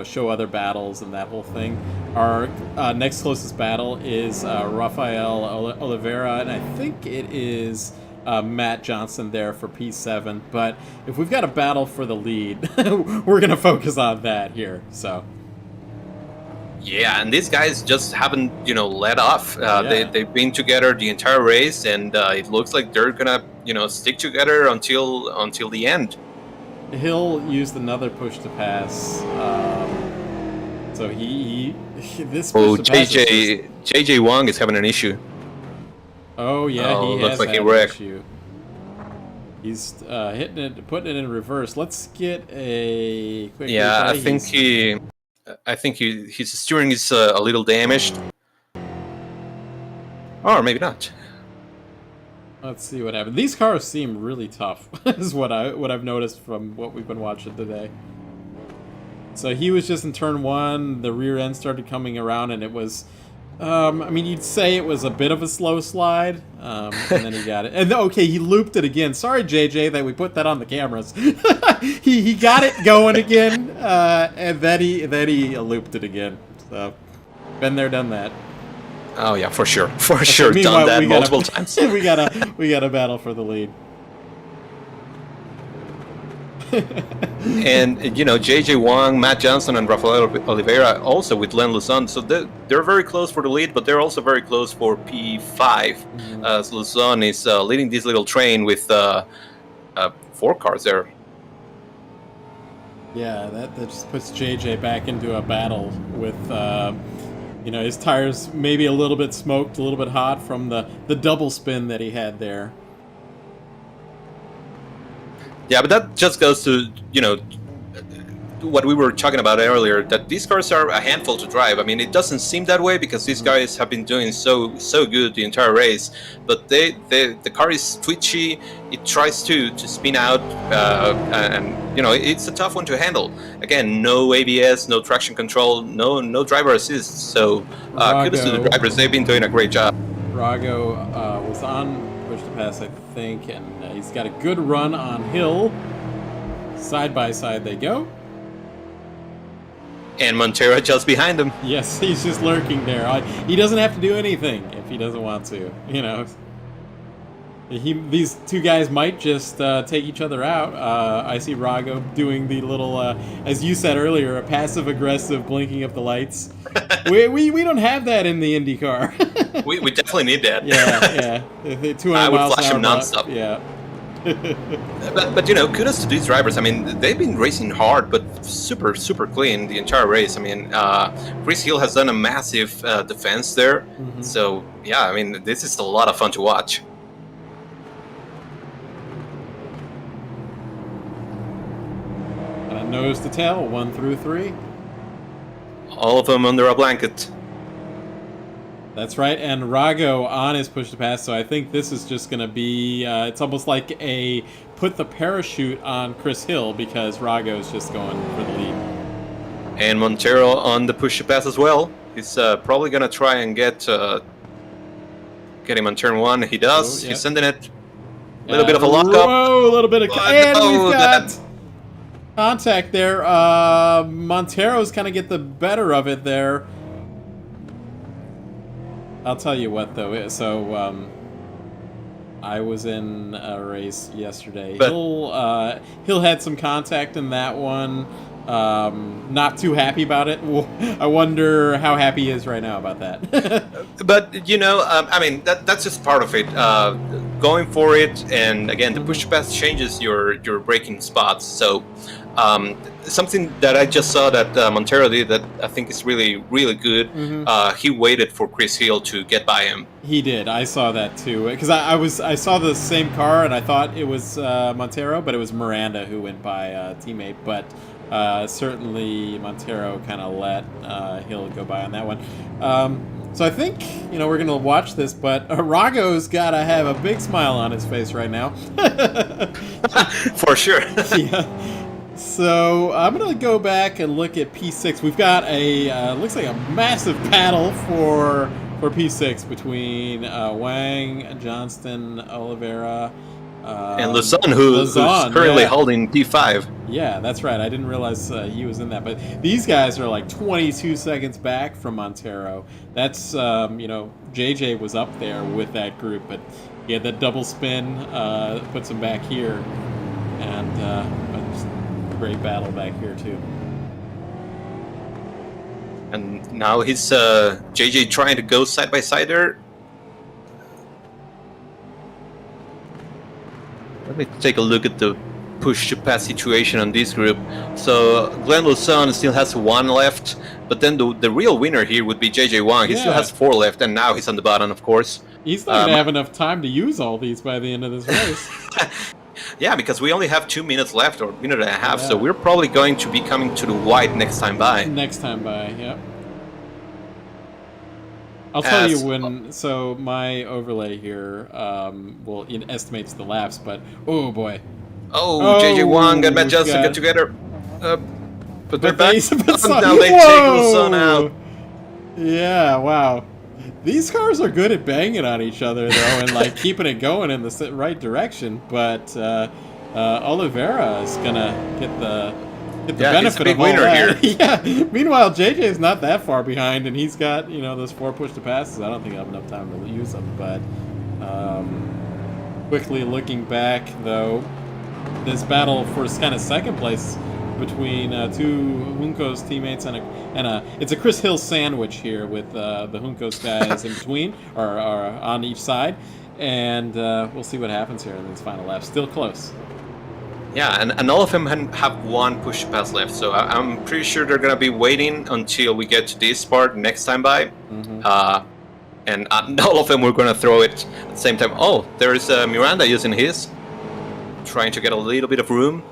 show other battles and that whole thing. Our next closest battle is Rafael Oliveira, and I think it is Matt Johnson there for P7. But if we've got a battle for the lead, we're going to focus on that here, so... Yeah, and these guys just haven't, let off. They've been together the entire race, and it looks like they're gonna, stick together until the end. Hill used another push to pass, so this. Oh, JJ Wong is having an issue. Oh yeah, he looks has like had he an wrecked. issue. He's hitting it, putting it in reverse. Let's get a quick. Yeah, I think his steering is a little damaged, or maybe not. Let's see what happens. These cars seem really tough. Is what I've noticed from what we've been watching today. So he was just in turn 1. The rear end started coming around, and it was. I mean, you'd say it was a bit of a slow slide, and then he got it. And okay, he looped it again. Sorry, JJ, that we put that on the cameras. he got it going again, and then he looped it again. So, been there, done that. Oh yeah, for sure, done that multiple times. we gotta battle for the lead. And you know, JJ Wang, Matt Johnson, and Rafael Oliveira also with Len Luzon, so they're very close for the lead, but they're also very close for P5. So Luzon is leading this little train with 4 cars there. Yeah, that just puts JJ back into a battle with, you know, his tires maybe a little bit smoked, a little bit hot from the double spin that he had there. Yeah, but that just goes to, you know, what we were talking about earlier, that these cars are a handful to drive. I mean, it doesn't seem that way because these guys have been doing so good the entire race, but the car is twitchy. It tries to spin out, and you know, it's a tough one to handle. Again, no ABS, no traction control, no driver assist. So kudos to the drivers; they've been doing a great job. Rago was on push to pass, I think, and he's got a good run on hill. Side by side they go. And Montero just behind him. Yes, he's just lurking there. He doesn't have to do anything if he doesn't want to. You know, these two guys might just take each other out. I see Rago doing the little, as you said earlier, a passive-aggressive blinking of the lights. we don't have that in the IndyCar. we definitely need that. Yeah. 200 I would miles flash him nonstop. Yeah. but you know, kudos to these drivers. I mean, they've been racing hard, but super clean the entire race. I mean, Chris Hill has done a massive defense there. So yeah, I mean, this is a lot of fun to watch. Nose to tail, 1 through 3. All of them under a blanket. That's right, and Rago on his push to pass, so I think this is just going to be, it's almost like a put the parachute on Chris Hill because Rago's just going for the lead. And Montero on the push to pass as well. He's probably going to try and get him on turn 1. He does. He's sending it. A little bit of a lockup. Whoa, a little bit of... and we've got contact there. Montero's kind of get the better of it there. I'll tell you what, though. So, I was in a race yesterday. Hill had some contact in that one. Not too happy about it. I wonder how happy he is right now about that. But, you know, I mean, that's just part of it. Going for it, and again, the push pass changes your braking spots. So, something that I just saw that Montero did that I think is really good. He waited for Chris Hill to get by him. He did. I saw that too. Because I saw the same car and I thought it was Montero, but it was Miranda who went by a teammate. But certainly Montero kind of let Hill go by on that one. So I think, you know, we're going to watch this, but Rago's got to have a big smile on his face right now. For sure. Yeah. So I'm going to go back and look at P6. We've got a, looks like a massive battle for P6 between Wang, Johnston, Oliveira, and Luzon, who's currently holding P5. Yeah, that's right. I didn't realize he was in that. But these guys are like 22 seconds back from Montero. That's, you know, JJ was up there with that group, but he had that double spin, puts him back here. And just a great battle back here, too. And now he's JJ trying to go side by side there. Let me take a look at the push-to-pass situation on this group. So Glenn Luzon still has 1 left, but then the real winner here would be JJ Wang. He still has 4 left, and now he's on the bottom, of course. He's not going to have enough time to use all these by the end of this race. Yeah, because we only have 2 minutes left, or a minute and a half, so we're probably going to be coming to the white next time by. Next time by, yep. I'll tell you when. So my overlay here, it estimates the laps, but oh boy. Oh, JJ Wang and Matt Johnson get together. But they're back. Now they take Luzon out. Yeah, wow. These cars are good at banging on each other though, and like keeping it going in the right direction. But Oliveira is gonna get the Yeah, he's benefit a big of all winner that. here. Yeah. Meanwhile, JJ's not that far behind, and he's got those 4 push to passes. I don't think I have enough time to use them, but quickly looking back though, this battle for kind of second place between two Juncos teammates and it's a Chris Hill sandwich here with the Juncos guys in between or on each side, and we'll see what happens here in this final lap. Still close. Yeah, and all of them have one push pass left, so I'm pretty sure they're gonna be waiting until we get to this part next time by. And all of them were gonna throw it at the same time. Oh, there's Miranda using his, trying to get a little bit of room.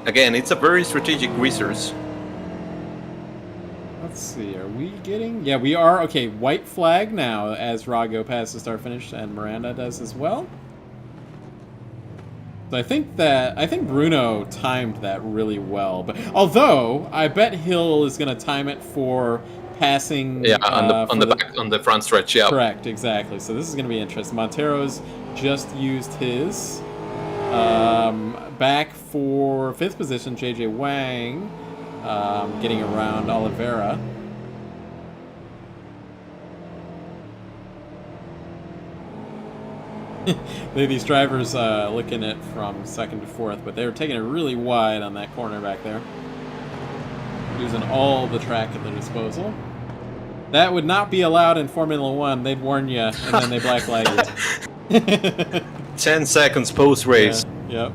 Again, it's a very strategic resource. Let's see, are we getting... Yeah, we are. Okay, white flag now as Rago passes start finish, and Miranda does as well. So I think Bruno timed that really well, but although I bet Hill is going to time it for passing. Yeah, on the front stretch. Yeah, correct, exactly. So this is going to be interesting. Montero's just used his back for 5th position. JJ Wang getting around Oliveira. These drivers looking at from 2nd to 4th, but they were taking it really wide on that corner back there. Using all the track at their disposal. That would not be allowed in Formula 1. They'd warn you, and then they black flag you. 10 seconds post-race. Yeah, yep.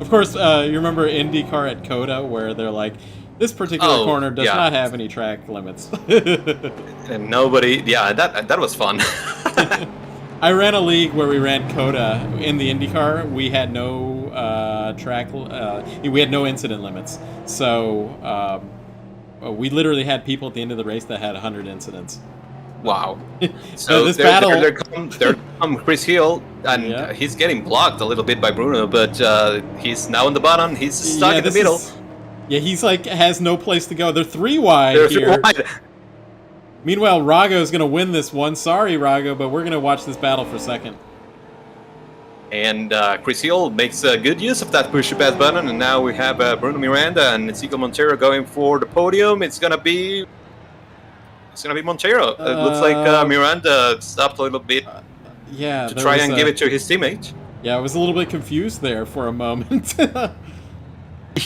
Of course, you remember IndyCar at Coda, where they're like, this particular corner does not have any track limits. And nobody... Yeah, that was fun. I ran a league where we ran Coda in the IndyCar. We had no we had no incident limits. So we literally had people at the end of the race that had 100 incidents. Wow. So this battle... there come Chris Hill, and he's getting blocked a little bit by Bruno, but he's now on the bottom. He's stuck in the middle. He's like has no place to go. They're 3 wide here. 3 wide. Meanwhile, Rago's going to win this one. Sorry, Rago, but we're going to watch this battle for second. And Chris Hill makes good use of that push-to-pass button, and now we have Bruno Miranda and Ezekiel Montero going for the podium. It's gonna be Montero. It looks like Miranda stopped a little bit to try and give it to his teammate. Yeah, I was a little bit confused there for a moment.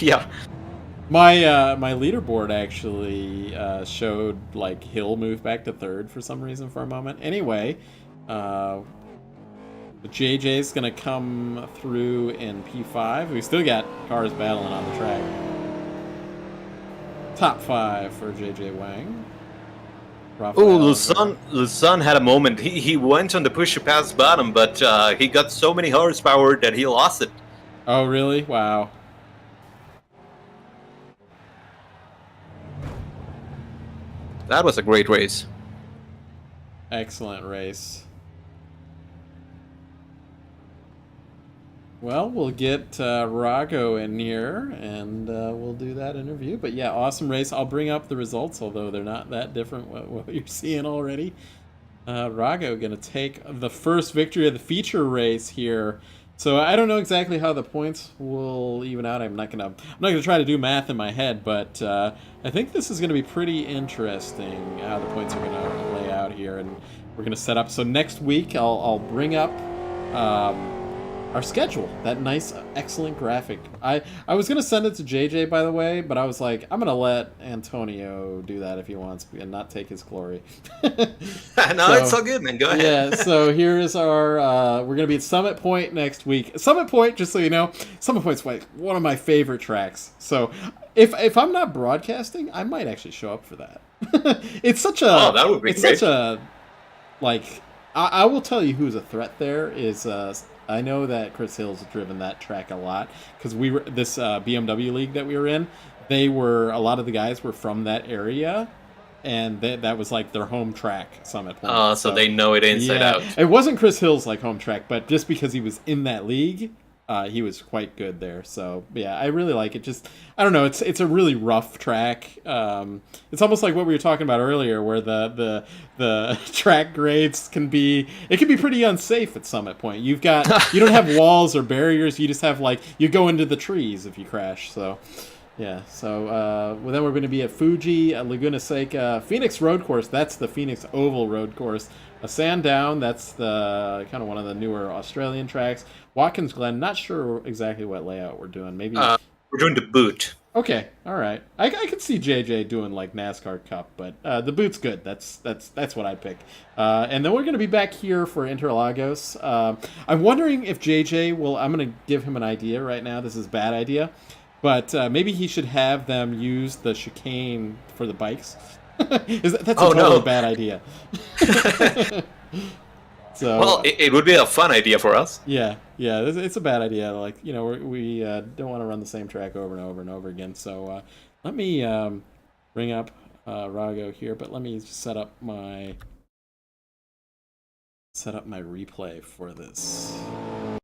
Yeah. My leaderboard actually showed like Hill moved back to 3rd for some reason for a moment. Anyway, JJ's gonna come through in P5. We still got cars battling on the track. Top 5 for JJ Wang. Oh, Luzon had a moment. He went on the push-to-pass bottom, but he got so many horsepower that he lost it. Oh, really? Wow. That was a great race. Excellent race. Well, we'll get Rago in here, and we'll do that interview. But yeah, awesome race. I'll bring up the results, although they're not that different what you're seeing already. Rago going to take the first victory of the feature race here. So I don't know exactly how the points will even out. I'm not gonna try to do math in my head, but I think this is gonna be pretty interesting how the points are gonna lay out here, and we're gonna set up. So next week I'll bring up our schedule. That nice, excellent graphic. I was gonna send it to JJ, by the way, but I was like, I'm gonna let Antonio do that if he wants and not take his glory. No, it's all good, man. Go ahead. Yeah. So here is our. We're gonna be at Summit Point next week. Summit Point, just so you know, Summit Point's like one of my favorite tracks. So if I'm not broadcasting, I might actually show up for that. It's such a. Oh, that would be great. Such a like. I will tell you who's a threat there is. I know that Chris Hill's driven that track a lot because we were this BMW league that we were in. A lot of the guys were from that area, and that was like their home track, Summit Point. Oh, so they know it inside out. It wasn't Chris Hill's like home track, but just because he was in that league, He was quite good there. So yeah, I really like it. Just I don't know. It's a really rough track. It's almost like what we were talking about earlier, where the track grades can be pretty unsafe at Summit Point. You don't have walls or barriers. You just have you go into the trees if you crash. So yeah. So well, then we're going to be at Fuji, at Laguna Seca, Phoenix Road Course. That's the Phoenix Oval Road Course. A Sandown. That's the kind of one of the newer Australian tracks. Watkins Glen. Not sure exactly what layout we're doing. Maybe We're doing the boot. okay. All right. I could see JJ doing like NASCAR Cup, but the boot's good. That's what I pick. And then we're going to be back here for Interlagos. I'm wondering if JJ will. I'm going to give him an idea right now. This is a bad idea. But maybe he should have them use the chicane for the bikes. That's a totally bad idea. So well, it would be a fun idea for us. yeah, it's a bad idea. Like we don't want to run the same track over and over and over again. So let me bring up Rago here, but let me set up my replay for this.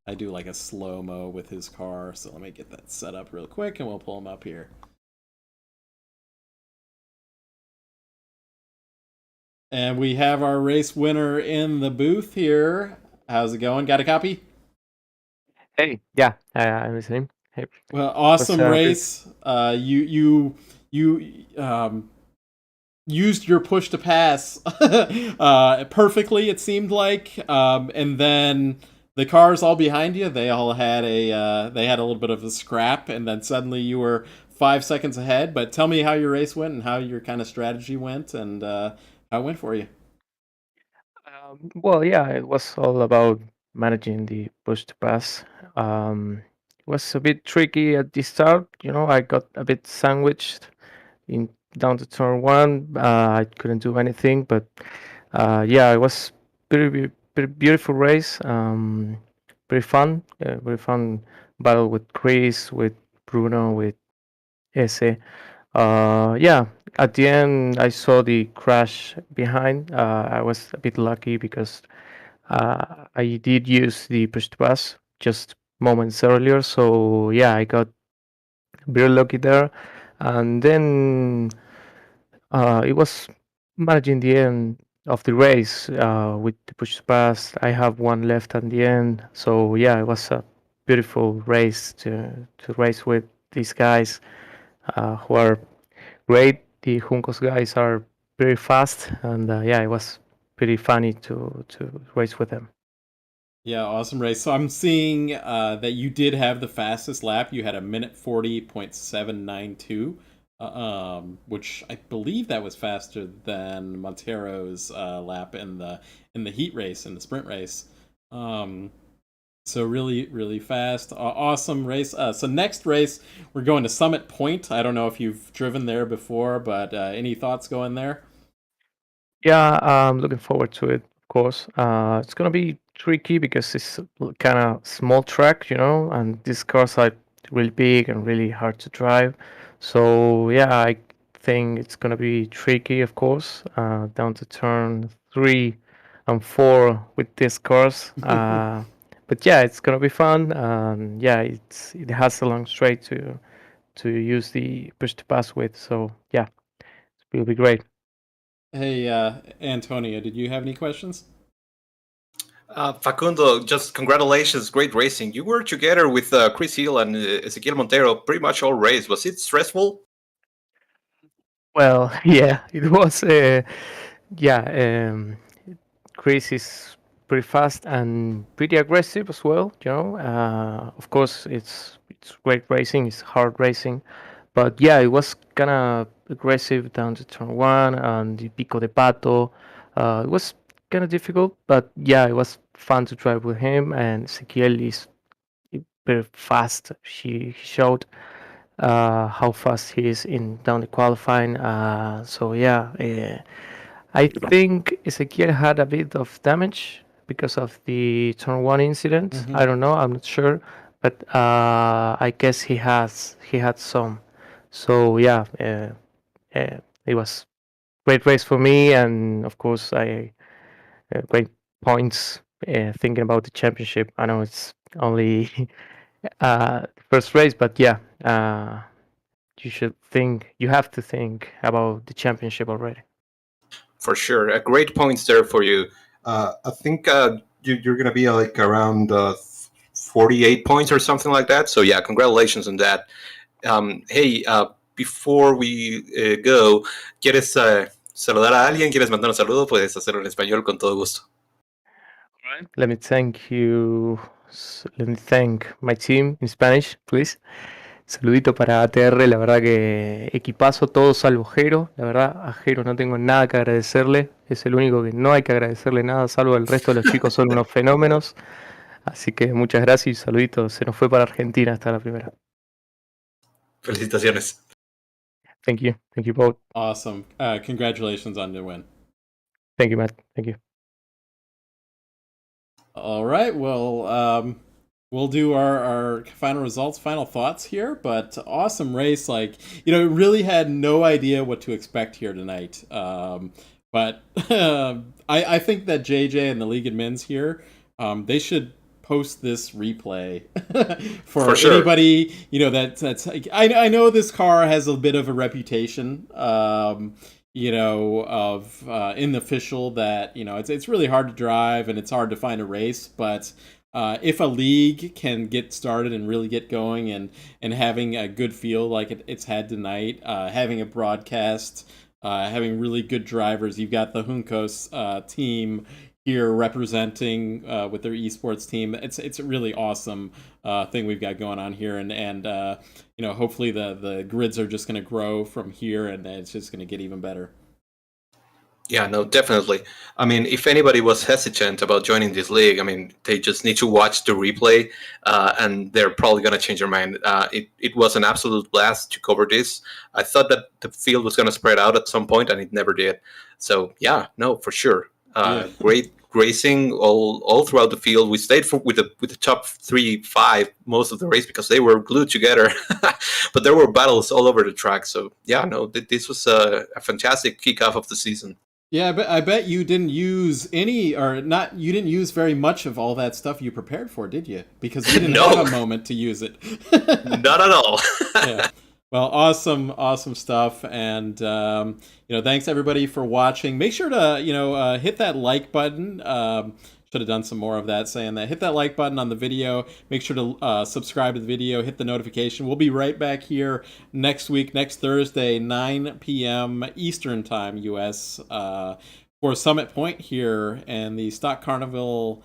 I do like a slow-mo with his car, so let me get that set up real quick and we'll pull him up here. And we have our race winner in the booth here. How's it going? Got a copy? Hey, yeah, I'm listening. Hey. Well, awesome race. You used your push to pass perfectly, it seemed like, and then the cars all behind you, they all had a little bit of a scrap, and then suddenly you were 5 seconds ahead. But tell me how your race went and how your kind of strategy went, and how it went for you. Well, yeah, it was all about managing the push to pass. It was a bit tricky at the start. I got a bit sandwiched in down to turn one. I couldn't do anything, but yeah, it was pretty beautiful race. Pretty fun. Very fun battle with Chris, with Bruno, with Ese. Yeah, at the end, I saw the crash behind. I was a bit lucky because I did use the push to pass just moments earlier. So yeah, I got very lucky there. And then it was managing the end of the race with the push to pass. I have one left at the end. So yeah, it was a beautiful race to race with these guys who are great. The Juncos guys are very fast, and yeah, it was pretty funny to race with them. Yeah, awesome race. So I'm seeing that you did have the fastest lap. You had a minute 40.792, which I believe that was faster than Montero's lap in the heat race, in the sprint race. So really, really fast. Awesome race. So next race, we're going to Summit Point. I don't know if you've driven there before, but any thoughts going there? Yeah, I'm looking forward to it, of course. It's gonna be tricky because it's kind of small track, and these cars are really big and really hard to drive. So yeah, I think it's gonna be tricky, of course, down to turn 3 and 4 with these cars. But yeah, it's gonna be fun. Yeah, it has a long straight to use the push to pass with. So yeah, it will be great. Hey, Antonia, did you have any questions? Facundo, just congratulations, great racing. You were together with Chris Hill and Ezequiel Montero pretty much all race. Was it stressful? Well, yeah, it was. Yeah, Chris is pretty fast and pretty aggressive as well. Of course, it's great racing. It's hard racing, but yeah, it was kind of aggressive down to turn one and the Pico de Pato. It was kind of difficult, but yeah, it was fun to drive with him. And Ezequiel is very fast. He showed how fast he is in down the qualifying. So yeah, I think Ezequiel had a bit of damage because of the turn one incident. Mhm. I don't know. I'm not sure, but I guess he had some. So yeah, it was great race for me, and of course I great points thinking about the championship. I know it's only first race, but yeah, you have to think about the championship already. For sure, a great points there for you. I think you're going to be like around 48 points or something like that. So yeah, congratulations on that. Hey, before we go, ¿quieres saludar a alguien? ¿Quieres mandar un saludo? Puedes hacerlo en español con todo gusto. Let me thank you. Let me thank my team in Spanish, please. Saludito para ATR, la verdad que equipazo, todo salvo Jero. La verdad, a Jero no tengo nada que agradecerle. Es el único que no hay que agradecerle nada, salvo el resto de los chicos son unos fenómenos. Así que muchas gracias y saluditos. Se nos fue para Argentina hasta la primera. Felicitaciones. Thank you. Thank you both. Awesome. Congratulations on the win. Thank you, Matt. Thank you. All right. Well, we'll do our final results, final thoughts here. But awesome race. Like, really had no idea what to expect here tonight. But I think that JJ and the league admins here, they should post this replay for sure. Anybody that's I know this car has a bit of a reputation in the official that it's really hard to drive and it's hard to find a race, but if a league can get started and really get going and having a good feel like it's had tonight, having a broadcast, having really good drivers, you've got the Juncos team here representing with their esports team. It's a really awesome thing we've got going on here, and hopefully the grids are just going to grow from here, and it's just going to get even better. Yeah, no, definitely. I mean, if anybody was hesitant about joining this league, I mean, they just need to watch the replay, and they're probably going to change their mind. It was an absolute blast to cover this. I thought that the field was going to spread out at some point, and it never did. So, yeah, no, for sure. Great racing all throughout the field. We stayed with the top 3-5 most of the race because they were glued together. But there were battles all over the track. So, yeah, no, this was a fantastic kickoff of the season. Yeah, I bet you didn't use you didn't use very much of all that stuff you prepared for, did you? Because you didn't have a moment to use it. Not at all. Yeah. Well, awesome stuff, and thanks everybody for watching. Make sure to hit that like button. Should have done some more of that, saying that. Hit that like button on the video. Make sure to subscribe to the video. Hit the notification. We'll be right back here next week, next Thursday, 9 p.m. Eastern Time, U.S. For Summit Point here and the Stock Carnival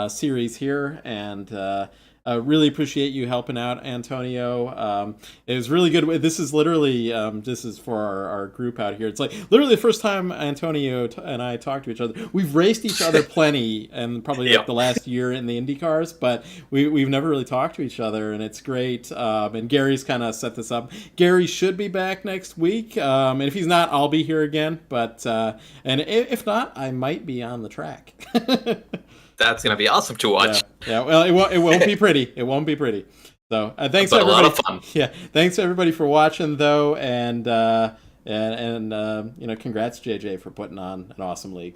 series here, and. Really appreciate you helping out, Antonio. It was really good. This is literally, this is for our group out here. It's like literally the first time Antonio and I talked to each other. We've raced each other plenty, and probably like the last year in the Indy cars, but we've never really talked to each other, and it's great. And Gary's kind of set this up. Gary should be back next week, and if he's not, I'll be here again. But and if not, I might be on the track. That's going to be awesome to watch. Yeah. Well, it won't be pretty. It won't be pretty. So thanks but everybody. A lot of fun. Yeah, thanks everybody for watching though, and congrats JJ for putting on an awesome league.